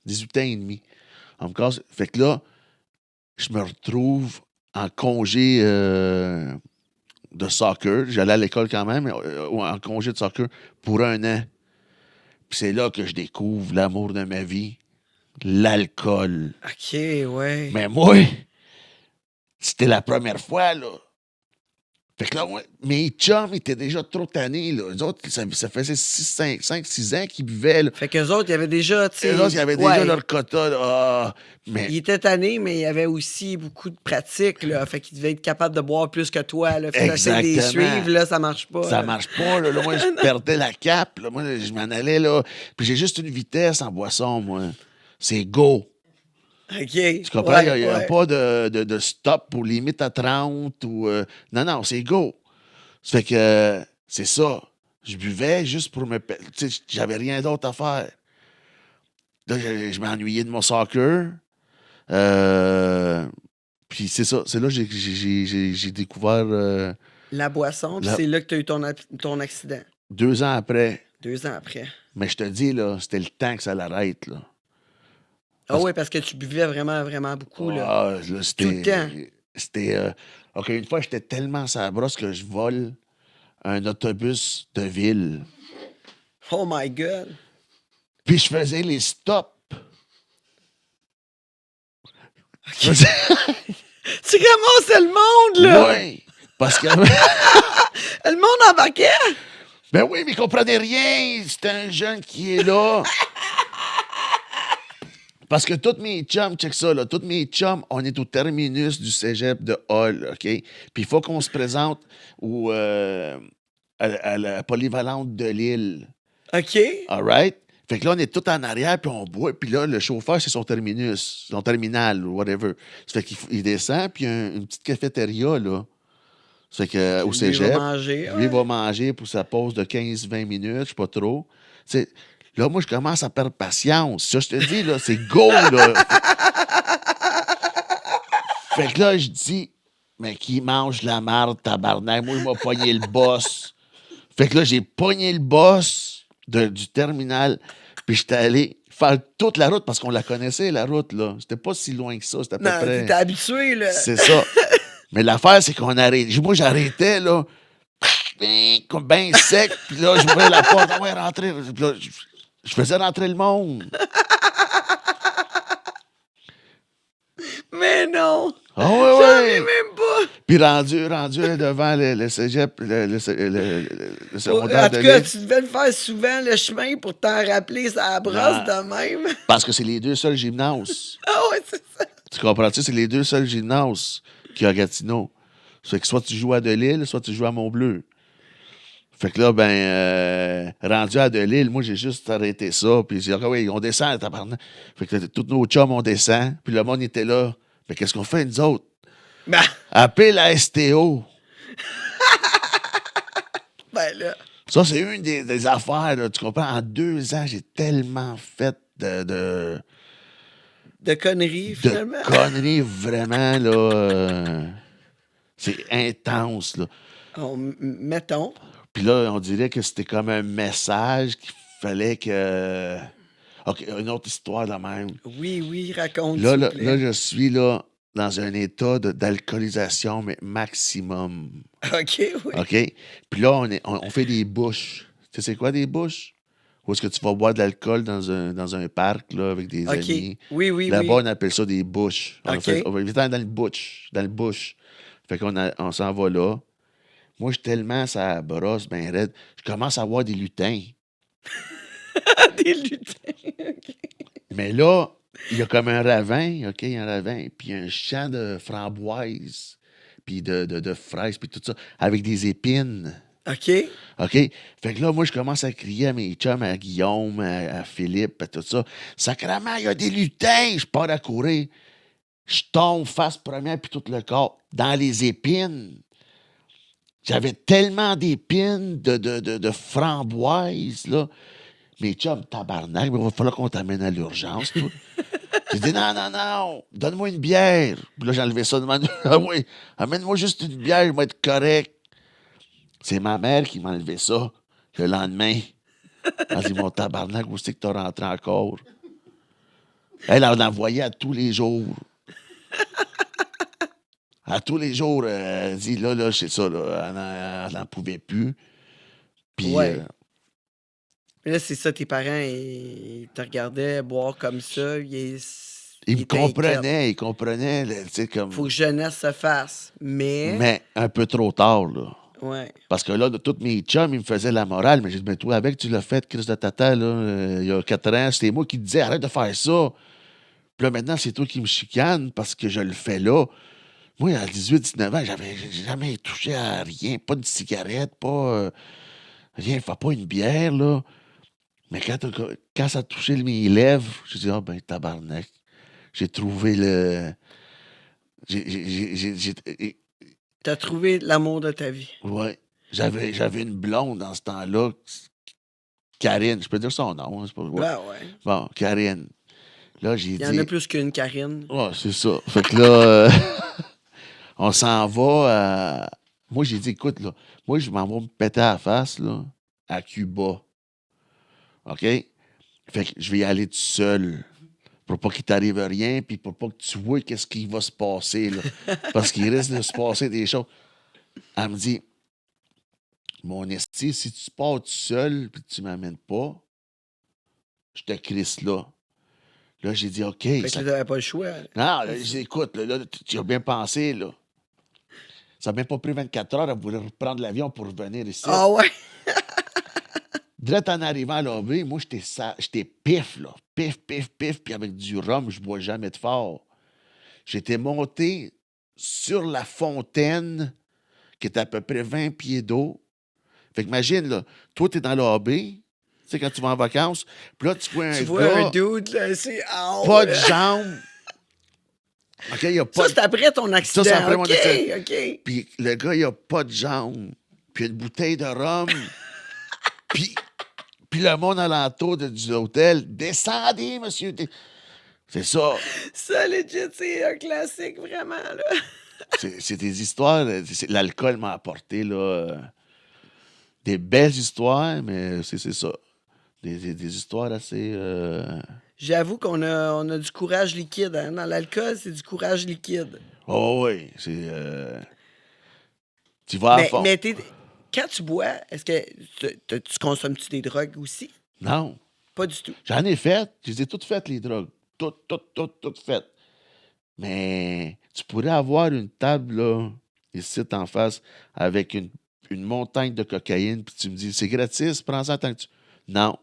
18 ans et demi. On me casse. Fait que là, je me retrouve en congé de soccer. J'allais à l'école quand même, mais en congé de soccer pour 1 an. Puis c'est là que je découvre l'amour de ma vie, l'alcool. OK, ouais. Mais moi, c'était la première fois, là. Fait que là, mes chums étaient déjà trop tannés, là. Les autres, ça faisait 5, 6 ans qu'ils buvaient, là. Fait qu'eux autres, il y avait déjà, tu sais... Les autres, ils avaient ouais, déjà leur quota, là. Ah, mais il était tanné, mais il y avait aussi beaucoup de pratique, là. Fait qu'il devait être capable de boire plus que toi, là. Fait que t'essaies de les Exactement. suivre, là, ça marche pas. ça là. marche pas, là. Là, moi, je perdais la cape, là. Moi, je m'en allais, là. Puis j'ai juste une vitesse en boisson, moi. C'est go. OK. Tu comprends? Ouais, Il n'y a ouais. pas de stop pour limite à 30 ou... non, non, c'est go. Ça fait que c'est ça. Je buvais juste pour me... Tu sais, j'avais rien d'autre à faire. Là, je m'ennuyais de mon soccer. Puis c'est ça. C'est là que j'ai découvert La boisson, puis La- c'est là que t'as eu ton accident. 2 ans après. 2 ans après. Mais je te dis, là, c'était le temps que ça l'arrête, là. Ah oui, parce que tu buvais vraiment, vraiment beaucoup, là. Ah, là, Tout le c'était... temps. c'était... OK, une fois, j'étais tellement sur la brosse que je vole un autobus de ville. Oh my God. Puis je faisais les stops. Je faisais... Tu ramasses le monde, là! Oui, parce que... Le monde embarquait! Ben oui, mais il comprenait rien. C'était un jeune qui est là. Parce que tous mes chums, check ça, là, tous mes chums, on est au terminus du cégep de Hall, OK? Puis il faut qu'on se présente à la polyvalente de Lille. OK. All right? Fait que là, on est tout en arrière, puis on boit. Puis là, le chauffeur, c'est son terminus, son terminal, ou whatever. Ça fait qu'il descend, puis il y a une petite cafétéria, là. Ça fait que, au Lui, cégep, il va manger, lui, il va manger pour sa pause de 15-20 minutes, je sais pas trop. Tu sais, là, moi, je commence à perdre patience. Ça, je te dis, là, c'est go, là. Fait que là, je dis, mais qui mange la marde, tabarnak? Moi, je vais pogner le boss. Fait que là, j'ai pogné le boss du terminal, puis j'étais allé faire toute la route, parce qu'on la connaissait, la route, là. C'était pas si loin que ça, c'était à peu Non, près... t'étais habitué, là. C'est ça. Mais l'affaire, c'est qu'on arrête. Moi, j'arrêtais, là, comme bien sec, puis là, j'ouvrais la porte, ah ouais, rentrer. Puis là, je faisais rentrer le monde. Mais non! Ah J'en ouais, ai ouais. même pas! Puis rendu là, devant le cégep, le En secondaire de tout cas, Lille. tu devais le faire souvent, le chemin, pour t'en rappeler sa brosse Non. de même. Parce que c'est les deux seuls gymnases. Ah ouais, c'est ça. Tu comprends-tu? C'est les deux seuls gymnases qu'il y a à Gatineau. Ça fait que soit tu joues à Delisle, soit tu joues à Montbleu. Fait que là, rendu à Delisle, moi, j'ai juste arrêté ça. Puis j'ai dit, ah oui, on descend, tabarnak. Fait que tous nos chums, on descend. Puis le monde était là. Mais qu'est-ce qu'on fait, nous autres? Ben, Appelle la STO. ben là. Ça, c'est une des affaires, là, tu comprends? En 2 ans, j'ai tellement fait de De conneries, finalement. conneries, vraiment, là. C'est intense, là. Mettons. Puis là, on dirait que c'était comme un message qu'il fallait que... OK, une autre histoire de même. Oui, raconte, Là, s'il là, vous plaît. là, je suis là dans un état d'alcoolisation, mais maximum. OK, oui. OK? Puis là, on fait des bouches. Tu sais, c'est quoi des bouches? Où est-ce que tu vas boire de l'alcool dans un parc, là, avec des OK. amis? Oui. Là-bas, on appelle ça des bouches. OK. On va vite dans le bush. Fait on s'en va là. Moi, je suis tellement ça brosse, ben raide. Je commence à voir des lutins. Des lutins. OK. Mais là, il y a comme un ravin, OK? Un ravin, puis il y a un champ de framboises, puis de fraises, puis tout ça, avec des épines. OK. OK? Fait que là, moi, je commence à crier à mes chums, à Guillaume, à Philippe, à tout ça. Sacrément, il y a des lutins! Je pars à courir. Je tombe face première, puis tout le corps, dans les épines. J'avais tellement d'épines, de framboises, là. Mes chums, tabarnak, il va falloir qu'on t'amène à l'urgence, toi. J'ai dit, non, donne-moi une bière. Puis là, j'ai enlevé ça de ma... Ah oui, amène-moi juste une bière, je vais être correct. C'est ma mère qui m'a enlevé ça le lendemain. Elle a dit, mon tabarnak, où c'est que t'as rentré encore? Elle en voyait à tous les jours. À tous les jours, elle dit, là, c'est ça, là, elle n'en pouvait plus. Puis, Ouais. Mais là, c'est ça, tes parents, ils te regardaient boire comme ça. Ils me étaient inquiets. comprenaient, tu sais, comme... Faut que jeunesse se fasse. Mais un peu trop tard, là. Ouais. Parce que là, de tous mes chums, ils me faisaient la morale. Mais j'ai dit, mais toi, avec, tu l'as fait, Chris de Tata, là, il y a 4 ans. C'était moi qui te disais, arrête de faire ça. Puis là, maintenant, c'est toi qui me chicane parce que je le fais là. Moi, à 18-19 ans, j'ai jamais touché à rien. Pas de cigarette, pas... rien, pas une bière, là. Mais quand ça a touché mes lèvres, j'ai dit, ah ben, tabarnak. J'ai trouvé le... T'as trouvé l'amour de ta vie. Ouais. J'avais une blonde dans ce temps-là, Karine. Je peux dire son nom. Hein, c'est pas... ouais. Ben ouais. Bon, Karine. Là, j'ai dit... Il y en a plus qu'une, Karine. Ouais, c'est ça. Fait que là, on s'en va à... Moi, j'ai dit, écoute, là, moi, je m'en vais me péter à la face, là, à Cuba. OK? Fait que je vais y aller tout seul. pour pas qu'il t'arrive rien, puis pour pas que tu vois qu'est-ce qui va se passer, là. Parce qu'il risque de se passer des choses. Elle me dit, mon esti, si tu pars tout seul, puis tu m'amènes pas, je te crisse là. Là, j'ai dit, OK. Fait que là, t'avais pas le choix. Non, là, j'ai dit, écoute, là, tu as bien pensé, là. Ça n'a même pas pris 24 heures à vouloir reprendre l'avion pour revenir ici. Ah ouais? Direct en arrivant à l'OB, moi, j'étais pif, là. Pif, pif, pif. Puis avec du rhum, je bois jamais de fort. J'étais monté sur la fontaine, qui est à peu près 20 pieds d'eau. Fait que imagine, là, toi, t'es dans l'OB, tu sais, quand tu vas en vacances, puis là, tu vois un Tu vois gars, un dude, là, c'est... Ah pas de ouais. jambes. OK, il a pas Ça, c'est après ton accident. c'est après mon OK, accident. OK. Puis le gars, il a pas de jambes. Puis une bouteille de rhum. puis le monde alentour de l'hôtel, descendez, monsieur. C'est ça. Ça, legit, c'est un classique, vraiment, là. C'est des histoires. L'alcool m'a apporté là, des belles histoires, mais c'est ça. Des histoires assez. J'avoue qu'on a du courage liquide. Hein? Dans l'alcool, c'est du courage liquide. Oh oui, c'est. Tu vas à fond. Mais quand tu bois, est-ce que tu consommes-tu des drogues aussi? Non. Pas du tout. J'en ai fait. Je les ai toutes faites, les drogues. Toutes faites. Mais tu pourrais avoir une table, là, ici en face, avec une montagne de cocaïne, puis tu me dis, c'est gratis, prends ça tant que tu. Non.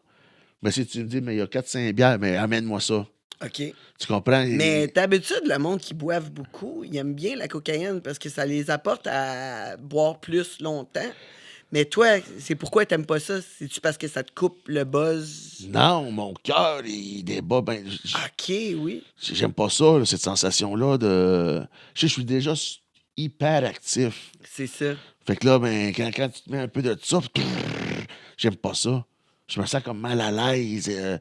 Mais si tu me dis, mais il y a 4-5 bières, mais amène-moi ça. OK. Tu comprends? Mais d'habitude, le monde qui boive beaucoup, il aime bien la cocaïne parce que ça les apporte à boire plus longtemps. Mais toi, c'est pourquoi t'aimes pas ça? C'est-tu parce que ça te coupe le buzz? Non, mon cœur, il débat. Ben, OK, oui. j'aime pas ça, là, cette sensation-là de. Je suis déjà hyper actif. C'est ça. Fait que là, ben, quand tu te mets un peu de ça, j'aime pas ça. Je me sens comme mal à l'aise.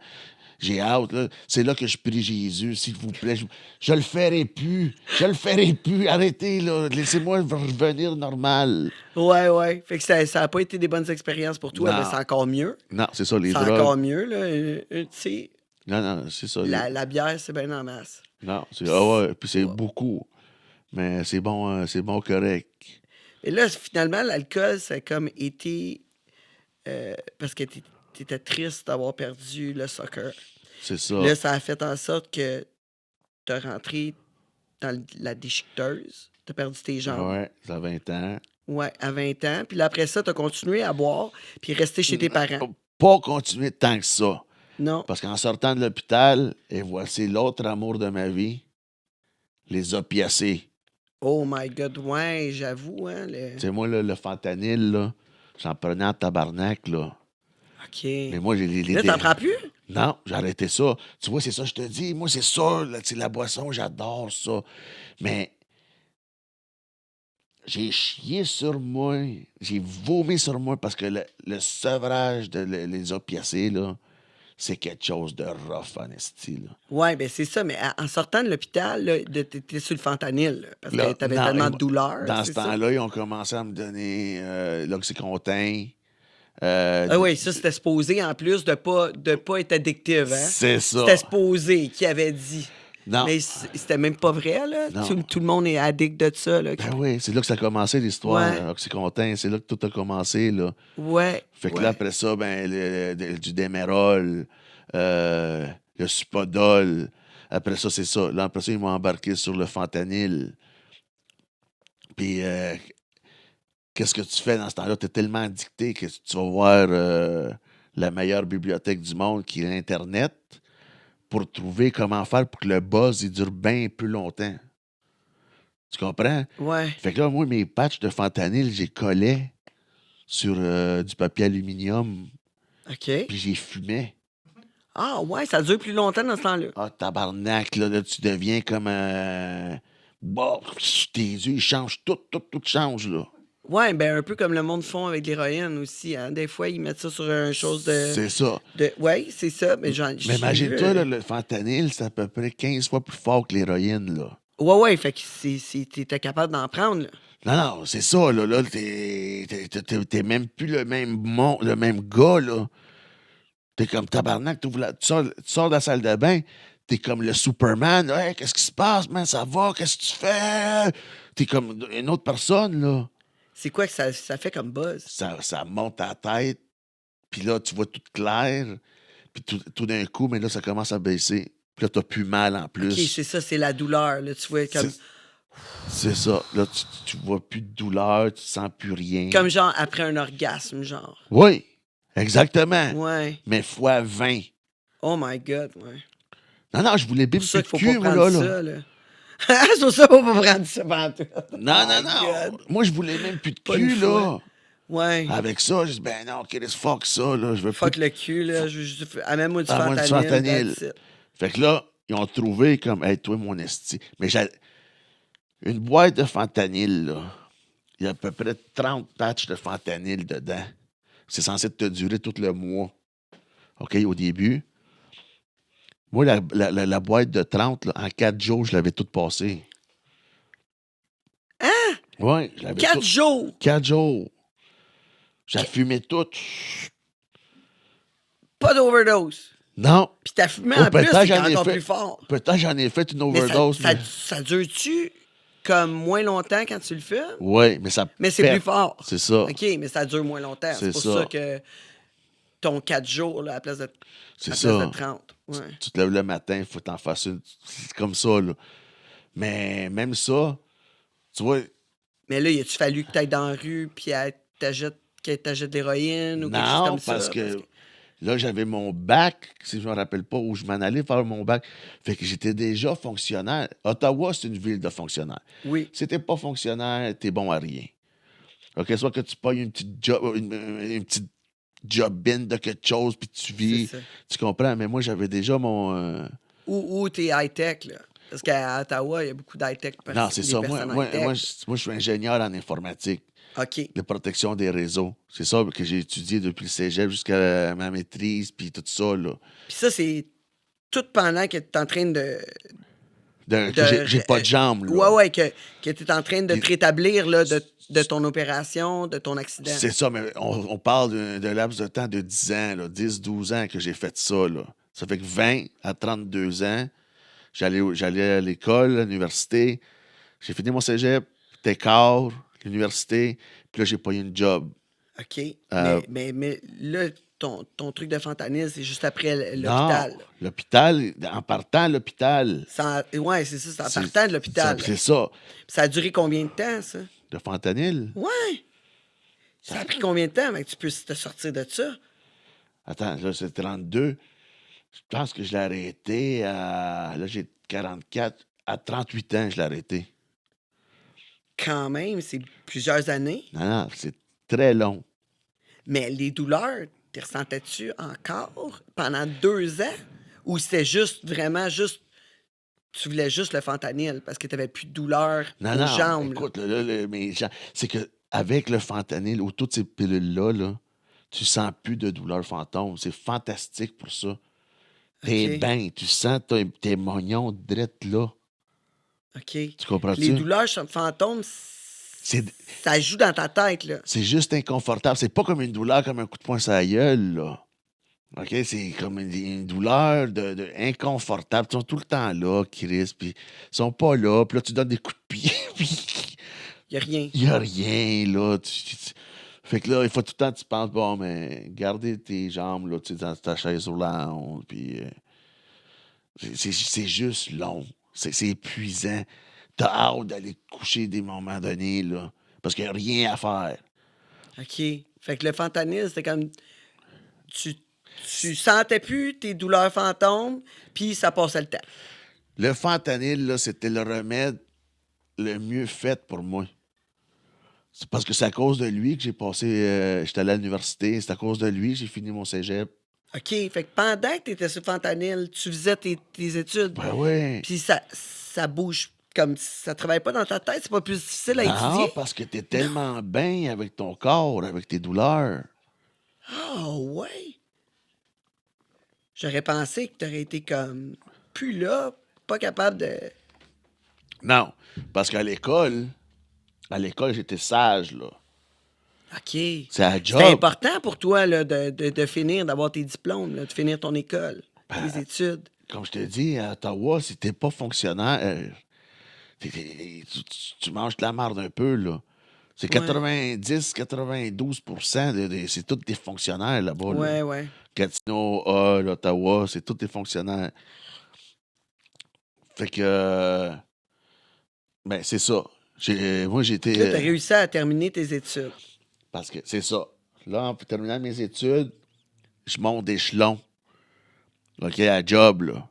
J'ai hâte. Là. C'est là que je prie Jésus, s'il vous plaît. Je le ferai plus. Je le ferai plus. Arrêtez, là. Laissez-moi revenir normal. Ouais. Fait que ça a pas été des bonnes expériences pour toi, Non. mais c'est encore mieux. Non, c'est ça, les C'est drogues. encore mieux, là. Tu sais, Non, c'est ça. la bière, c'est bien en masse. Non, c'est. Ah ouais, puis c'est beaucoup. Mais c'est bon, correct. Et là, finalement, l'alcool, ça a comme été... parce que t'étais triste d'avoir perdu le soccer. C'est ça. Là, ça a fait en sorte que t'as rentré dans la déchiqueteuse. T'as perdu tes jambes. Ouais, ça a 20 ans. Ouais, à 20 ans. Puis là, après ça, t'as continué à boire puis rester chez tes parents. Pas continuer tant que ça. Non. Parce qu'en sortant de l'hôpital, et voici l'autre amour de ma vie, les opiacés. Oh my God, ouais, j'avoue, hein. Tu sais, moi, là, le fentanyl, là, j'en prenais en tabarnak, là. OK. Mais moi, Là, t'en prends plus? Non, j'ai arrêté ça. Tu vois, c'est ça, je te dis. Moi, c'est ça, là, tu sais, la boisson, j'adore ça. Mais j'ai chié sur moi, j'ai vomi sur moi parce que le sevrage les opiacés, là, c'est quelque chose de rough, en esti, là. Ouais, ben c'est ça. Mais en sortant de l'hôpital, là, t'étais sur le fentanyl, là, parce Là, que t'avais non, tellement de douleur. Dans c'est ce ça? temps-là, ils ont commencé à me donner l'oxycontin. Oui, ça, c'était supposé, en plus, de pas être addictif, hein? C'est ça. C'était supposé qui avait dit. Non. Mais c'était même pas vrai, là. Non. Tout le monde est addict de ça, là. Ben oui, c'est là que ça a commencé, l'histoire. Ouais. Oxycontin, c'est là que tout a commencé, là. Ouais. Fait que ouais. là, après ça, ben, du Demerol, le Supodol. Après ça, c'est ça. Là, après ça, ils m'ont embarqué sur le fentanyl. Puis, qu'est-ce que tu fais dans ce temps-là? Tu es tellement addicté que tu vas voir la meilleure bibliothèque du monde, qui est Internet, pour trouver comment faire pour que le buzz il dure bien plus longtemps. Tu comprends? Ouais. Fait que là, moi, mes patchs de fentanyl, j'ai collé sur du papier aluminium, OK. puis j'ai fumé. Ah, ouais, ça dure plus longtemps dans ce temps-là. Ah, tabarnak, là, tu deviens comme bon, tes yeux, ils changent, tout change, là. Ouais, ben un peu comme le monde font avec l'héroïne aussi. Hein. Des fois, ils mettent ça sur une chose de... C'est ça. Ouais, c'est ça. Mais, Mais imagine-toi, là, le fentanyl, c'est à peu près 15 fois plus fort que l'héroïne, là. Ouais, fait que t'étais capable d'en prendre, là. Non, c'est ça, là, t'es même plus le même gars, là. T'es comme tabarnak, tu sors de la salle de bain, t'es comme le Superman. Hey, qu'est-ce qui se passe, man? Ça va? Qu'est-ce que tu fais? T'es comme une autre personne, là. C'est quoi que ça fait comme buzz? Ça monte à la tête, puis là, tu vois tout clair, puis tout d'un coup, mais là, ça commence à baisser. Puis là, t'as plus mal en plus. OK, c'est ça, c'est la douleur. Là, tu vois, C'est ça. Là, tu vois plus de douleur, tu sens plus rien. comme genre après un orgasme, genre. Oui, exactement. Ouais. Mais fois 20. Oh my God, ouais. Non, je voulais C'est bim pour ça plus qu'il de faut cul, pas moi, prendre là. ça, là. C'est pour ça qu'il faut pas prendre ça pantoute. Non, Oh my non. God. Moi, je voulais même plus de Pas une cul, fois. là. Ouais. Avec ça, j'ai dit, ben non, Chris, fuck ça, là. Je veux Fuck plus. le cul, là. Je veux juste... Amène-moi du Ah, moi, du fentanyl. fentanyl. That's it. Fait que là, ils ont trouvé comme, hey, toi, mon esti. Mais j'ai une boîte de fentanyl, là. Il y a à peu près 30 patchs de fentanyl dedans. C'est censé te durer tout le mois. OK, au début. Moi, la boîte de 30, là, en 4 jours, je l'avais toute passée. Hein? Oui, je l'avais 4 toute. jours! 4 jours. J'ai fumé tout. Pas d'overdose. Non. Puis t'as fumé Oh, en plus, peut-être c'est j'en ai encore fait. plus fort. Peut-être j'en ai fait une Mais overdose. ça dure-tu comme moins longtemps quand tu le fais? Oui, mais ça Mais c'est pète. plus fort. C'est ça. OK, mais ça dure moins longtemps. C'est C'est pour ça. ça que ton 4 jours là, à la place de, C'est à la ça. place de 30. Ouais. Tu te lèves le matin, il faut t'en fasses une. C'est comme ça, là. Mais même ça, tu vois, Mais là, il a-tu fallu que tu ailles dans la rue puis qu'elle t'achète de l'héroïne ou quelque chose non, comme ça? parce que là, j'avais mon bac, si je me rappelle pas, où je m'en allais faire mon bac. Fait que j'étais déjà fonctionnaire. Ottawa, c'est une ville de fonctionnaires. Oui. Si t'es pas fonctionnaire, t'es bon à rien. OK, soit que tu payes une petite job-in de quelque chose, puis tu vis. C'est ça. Tu comprends? Mais moi, j'avais déjà mon... Ou t'es high-tech, là. Parce qu'à Ottawa, il y a beaucoup d'high-tech. Non, c'est des ça. personnes Moi, high-tech. je suis ingénieur en informatique, OK. de protection des réseaux. C'est ça que j'ai étudié depuis le cégep jusqu'à ma maîtrise, puis tout ça, là. Puis ça, c'est tout pendant que tu es en train de... Que j'ai pas de jambes, là. Ouais, que tu es en train de Et- te rétablir là, de ton opération, de ton accident. C'est ça, mais on parle d'un laps de temps de 10 ans, là, 10-12 ans que j'ai fait ça, là. Ça fait que 20 à 32 ans, j'allais à l'école, à l'université. J'ai fini mon cégep, TECAR, l'université, puis là, j'ai pas eu une job. OK. Euh, Mais là, ton truc de fentanyl, c'est juste après Non, l'hôpital. l'hôpital, en partant à l'hôpital. Ouais, c'est ça, c'est en c'est- partant de l'hôpital. C'est ça. Ça a duré combien de temps, ça? Le fentanyl. Ouais. Ça a pris combien de temps avant que tu puisses te sortir de ça? Attends, là, c'est 32. Je pense que je l'ai arrêté à... Là, j'ai 44. À 38 ans, je l'ai arrêté. Quand même, c'est plusieurs années. Non, c'est très long. Mais les douleurs, t'es ressentais-tu encore pendant 2 ans? Ou c'était juste, vraiment, juste... Tu voulais juste le fentanyl parce que t'avais plus de douleur Non, aux non, jambes. là. écoute, c'est qu'avec le fentanyl ou toutes ces pilules-là, là, tu sens plus de douleur fantôme. C'est fantastique pour ça. T'es OK. bien, tu sens tes mognons drettes là. OK. Tu comprends-tu? Les douleurs fantômes, C'est ça joue dans ta tête, là. c'est juste inconfortable. C'est pas comme une douleur, comme un coup de poing sur la gueule, là. OK? C'est comme une douleur inconfortable. Ils sont tout le temps là, Chris, puis ils sont pas là. Puis là, tu donnes des coups de pied, puis Il n'y a rien. il y a rien, là. Fait que là, il faut tout le temps que tu penses, bon, mais garder tes jambes, là, tu sais, dans ta chaise roulante, puis... c'est juste long. C'est épuisant. T'as hâte d'aller te coucher des moments donnés, là, parce qu'il n'y a rien à faire. OK. Fait que le fentanyl, c'était comme... Tu sentais plus tes douleurs fantômes, puis ça passait le temps. Le fentanyl, là, c'était le remède le mieux fait pour moi. C'est parce que c'est à cause de lui que j'ai passé... j'étais allé à l'université. C'est à cause de lui que j'ai fini mon cégep. OK. Fait que pendant que tu étais sur le fentanyl, tu faisais tes études. Ben oui. Puis ça bouge comme... Ça travaille pas dans ta tête. C'est pas plus difficile à Non, étudier. parce que t'es tellement bien avec ton corps, avec tes douleurs. Ah, ouais. J'aurais pensé que tu aurais été comme... Plus là, pas capable de... Non, parce qu'à l'école, j'étais sage, là. OK. C'est à job. C'était important pour toi là, de finir, d'avoir tes diplômes, là, de finir ton école, tes études. comme je te dis, à Ottawa, si t'es pas fonctionnaire, tu manges de la merde un peu, là. C'est Ouais. 90-92% c'est tous des fonctionnaires là-bas. Là. Ouais. Gatineau, Hull, Ottawa, c'est tous des fonctionnaires. Fait que, ben, c'est ça. Moi, j'ai été. Là, t'as réussi à terminer tes études. Parce que c'est ça. Là, en terminant mes études, je monte d'échelon. OK, à job, là.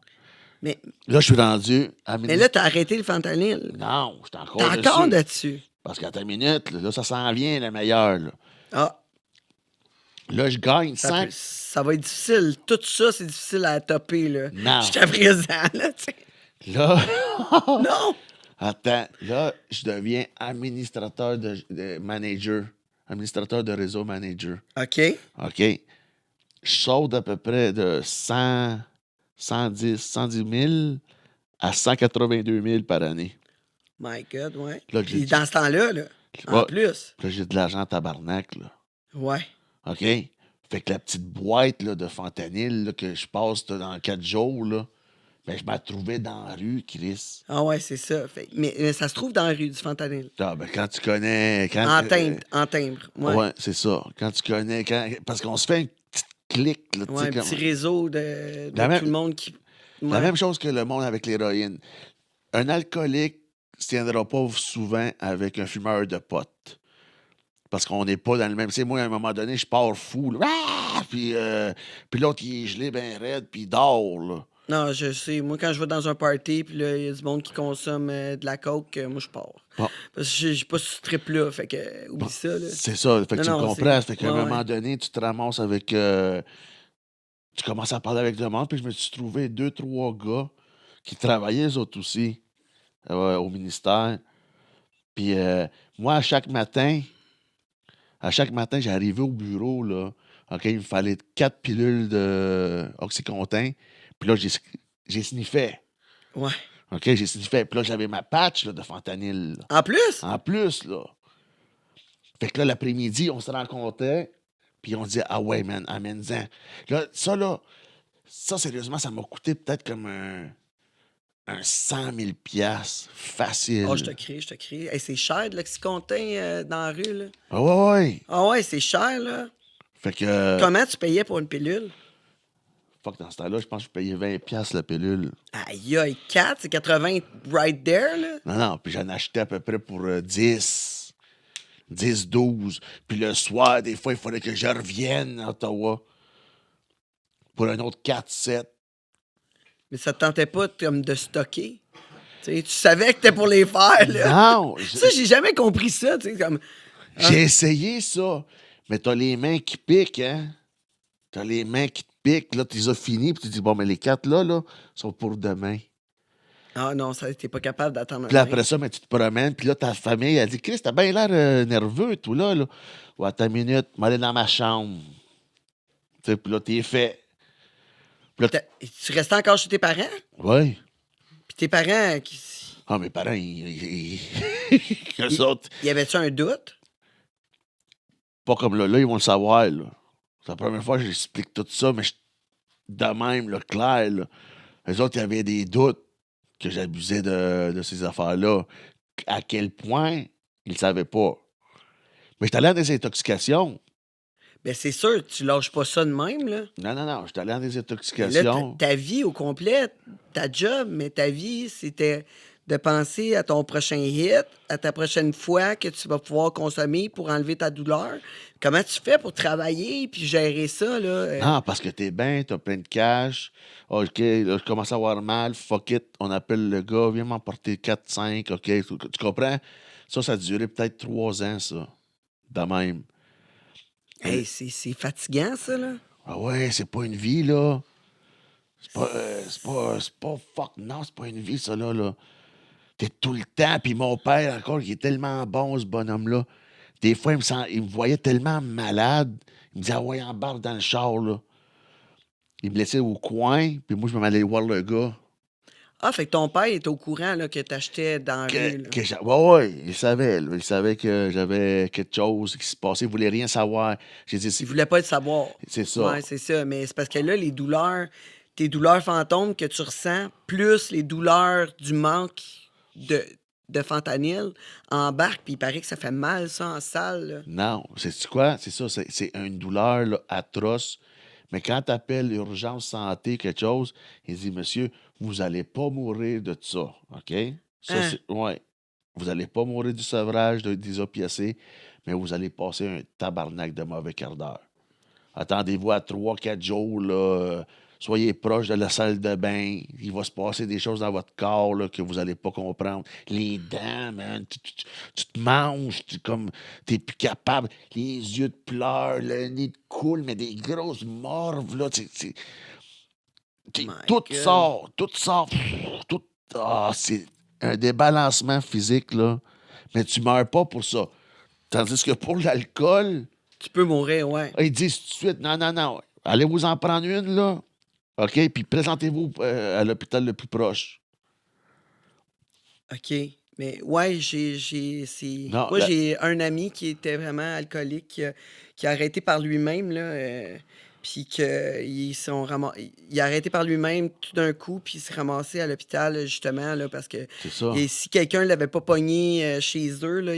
Mais, Là, je suis rendu à mais là, t'as arrêté le fentanyl. Non, je suis encore T'es dessus. encore dessus. Parce qu'à ta minute, là, ça s'en vient, le meilleur. Là, Ah, là je gagne ça, 100. ça va être difficile. Tout ça, c'est difficile à topper, là. Non. Jusqu'à présent, là, tu sais. Là, Non! attends, là, je deviens administrateur de manager. Administrateur de réseau manager. OK. OK? Je saute à peu près de 110 000 à 182 000 par année. My God, ouais. Là, Puis j'ai- dans ce temps-là, là, en Ouais. plus. Là, j'ai de l'argent en tabarnak, là. Ouais. OK? Fait que la petite boîte là, de fentanyl là, que je passe dans 4 jours, là, ben, je m'en trouvais dans la rue, Chris. Ah ouais, c'est ça. Mais ça se trouve dans la rue du fentanyl. Ah, ben, quand tu connais... En timbre. Ouais. Ouais, c'est ça. Quand tu connais... parce qu'on se fait une petite clique. Là, tu Ouais, sais, un petit réseau de La même- tout le monde qui. La Ouais. même chose que le monde avec l'héroïne. Un alcoolique ne se tiendra pas souvent avec un fumeur de potes. Parce qu'on n'est pas dans le même... Tu sais, moi, à un moment donné, je pars fou. Là. Ah! Puis l'autre, il est gelé bien raide, puis il dort, là. Non, je sais. Moi, quand je vais dans un party, puis là, il y a du monde qui consomme de la coke, moi, je pars. Bon. Parce que je suis pas ce trip-là. Fait que, oublie ça, là. C'est ça. Fait que tu Non, me non, comprends. c'est- Fait qu'à un ouais, moment ouais. donné, tu te ramasses avec... tu commences à parler avec le monde, puis je me suis trouvé 2-3 gars qui travaillaient, eux autres aussi, au ministère. Puis moi, à chaque matin, j'arrivais au bureau, là. OK, il me fallait 4 pilules d'Oxycontin. Puis là, j'ai sniffé. Ouais. OK, j'ai sniffé. Puis là, j'avais ma patch là, de fentanyl. Là. En plus? En plus, là. Fait que là, l'après-midi, on se rencontrait, puis on disait, ah ouais, man, amène-en. Là, ça, sérieusement, ça m'a coûté peut-être comme un 100 000 piastres facile. Oh, je te crie. Hey, c'est cher de l'Oxycontin dans la rue, là. Ah ouais, ouais. Ah ouais, c'est cher, là. Fait que, Comment tu payais pour une pilule? fuck, dans ce temps-là, je pense que je payais 20 piastres la pilule. Aïe, 4, c'est 80 right there, là. Non, puis j'en achetais à peu près pour 10, 12. Puis le soir, des fois, il fallait que je revienne à Ottawa pour un autre 4, 7. Mais ça te tentait pas comme de stocker? Tu sais, tu savais que t'étais pour les faire, là. Non! Ça, j'ai jamais compris ça, tu sais, comme... J'ai essayé ça, mais t'as les mains qui piquent, hein? T'as les mains qui te piquent, là, tu les as finis, puis tu dis, bon, mais les 4 là, sont pour demain. Ah non, ça, t'es pas capable d'attendre Puis là, après ça, mais tu te promènes, puis là, ta famille, elle dit, Chris, t'as bien l'air nerveux, tout là. Ouais, attends une minute, m'aller dans ma chambre. Tu sais, puis là, t'es fait. Puis là, Tu restais encore chez tes parents? ouais. Puis tes parents, Ah, mes parents, eux autres, y avait-tu un doute? pas comme là, ils vont le savoir, là. C'est la première fois que j'explique tout ça, mais de même, là, clair, là. Eux autres, il y avait des doutes que j'abusais de ces affaires-là. À quel point, ils ne savaient pas. Mais j'étais allé à des intoxications. Ben c'est sûr, tu lâches pas ça de même, là. Non, j'étais allé à des Mais là, intoxications. ta vie au complet, ta job, mais ta vie, c'était de penser à ton prochain hit, à ta prochaine fois que tu vas pouvoir consommer pour enlever ta douleur. Comment tu fais pour travailler puis gérer ça, là? Non, parce que t'es bien, t'as plein de cash. OK, là, je commence à avoir mal. Fuck it. On appelle le gars, viens m'emporter 4, 5. OK, tu comprends? Ça a duré peut-être 3 ans, ça. De même. Hey, c'est fatigant, ça, là. Ah ouais, c'est pas une vie, là. C'est pas fuck, non, c'est pas une vie, ça, là. T'es tout le temps, puis mon père, encore, il est tellement bon, ce bonhomme-là. Des fois, il me voyait tellement malade. Il me disait, ah ouais, embarque dans le char, là. Il me laissait au coin, puis moi, je m'en allais voir le gars. Ah, fait que ton père était au courant, là, que t'achetais dans la rue, là. Ouais, il savait, là. Il savait que j'avais quelque chose qui se passait. Il voulait rien savoir. J'ai dit, Il voulait pas le savoir. c'est ça. Ouais, c'est ça. Mais c'est parce que là, les douleurs, tes douleurs fantômes que tu ressens, plus les douleurs du manque de fentanyl, embarquent, puis il paraît que ça fait mal, ça, en salle. Là. Non, c'est quoi? C'est ça, c'est une douleur là, atroce. Mais quand tu appelles urgence santé, quelque chose, il dit, monsieur, vous n'allez pas mourir de ça, OK? Ça, Hein? ouais. Vous n'allez pas mourir du sevrage des opiacés, mais vous allez passer un tabarnak de mauvais quart d'heure. Attendez-vous à 3-4 jours, là, soyez proche de la salle de bain. Il va se passer des choses dans votre corps là, que vous n'allez pas comprendre. Les dents, man, tu te manges, t'es plus capable. Les yeux te pleurent, le nez te coule, mais des grosses morves, là, My tout God. sort, tout sort. C'est un débalancement physique, là. Mais tu meurs pas pour ça. Tandis que pour l'alcool, Tu peux mourir, ouais. ils disent tout de suite, non, allez vous en prendre une, là. OK? Puis présentez-vous à l'hôpital le plus proche. OK. Mais ouais, Non, moi, j'ai un ami qui était vraiment alcoolique, qui a arrêté par lui-même, là, puis il a arrêté par lui-même tout d'un coup, puis il s'est ramassé à l'hôpital, justement, là, parce que c'est ça. et si quelqu'un ne l'avait pas pogné chez eux, là,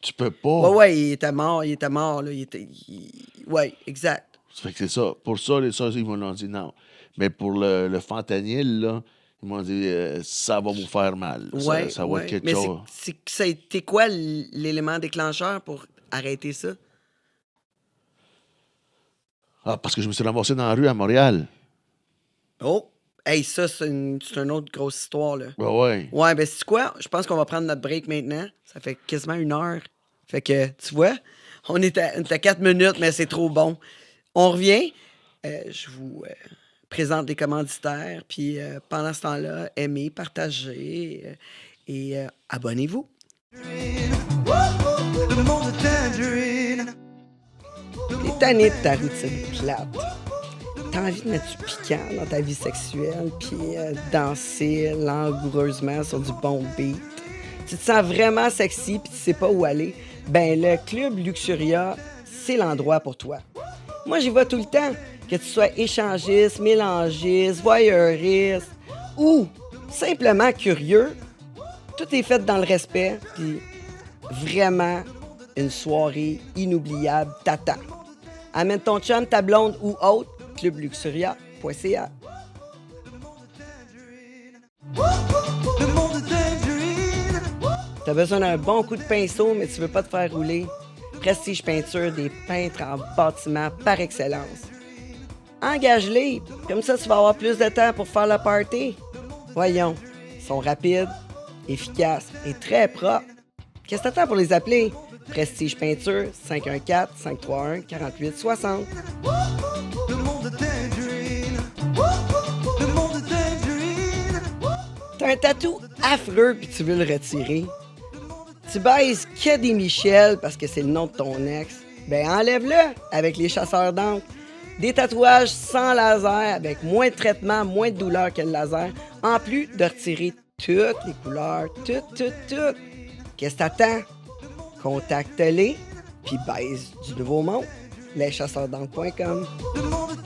Tu peux pas. ouais, il était mort, là, ouais, exact. Ça fait que c'est ça. Pour ça, ils m'ont dit non. Mais pour le fentanyl, là, ils m'ont dit ça va vous faire mal. Ouais, Ça va ouais. être quelque Mais chose. ça a été quoi l'élément déclencheur pour arrêter ça? Ah, parce que je me suis ramassé dans la rue à Montréal. Oh! Hey, ça, c'est une autre grosse histoire, là. Ouais. Ouais, ben, c'est quoi? Je pense qu'on va prendre notre break maintenant. Ça fait quasiment 1 heure. Fait que, tu vois, on est à 4 minutes, mais c'est trop bon. On revient. Je vous présente les commanditaires. Puis pendant ce temps-là, aimez, partagez et abonnez-vous. Le monde tangerine. T'es tanné de ta routine plate. T'as envie de mettre du piquant dans ta vie sexuelle, puis danser langoureusement sur du bon beat. Tu te sens vraiment sexy, puis tu sais pas où aller. Ben, le Club Luxuria, c'est l'endroit pour toi. Moi, j'y vais tout le temps. Que tu sois échangiste, mélangiste, voyeuriste ou simplement curieux, tout est fait dans le respect, puis vraiment une soirée inoubliable t'attend. Amène ton chum, ta blonde ou autre, clubluxuria.ca. Le monde tangerine. T'as besoin d'un bon coup de pinceau, mais tu veux pas te faire rouler? Prestige Peinture, des peintres en bâtiment par excellence. Engage-les, comme ça tu vas avoir plus de temps pour faire la party. Voyons, ils sont rapides, efficaces et très propres. Qu'est-ce que t'attends pour les appeler? Prestige Peinture, 514-531-4860. Le monde tangerine. Le monde tangerine. T'as un tatou affreux puis tu veux le retirer. Tu baises que des Michel parce que c'est le nom de ton ex. Ben enlève-le avec les chasseurs d'encre. Des tatouages sans laser avec moins de traitement, moins de douleur que le laser, en plus de retirer toutes les couleurs, toutes. Qu'est-ce que t'attends? Contacte-les puis baise du nouveau monde. Leschasseursd'encre.com. Le monde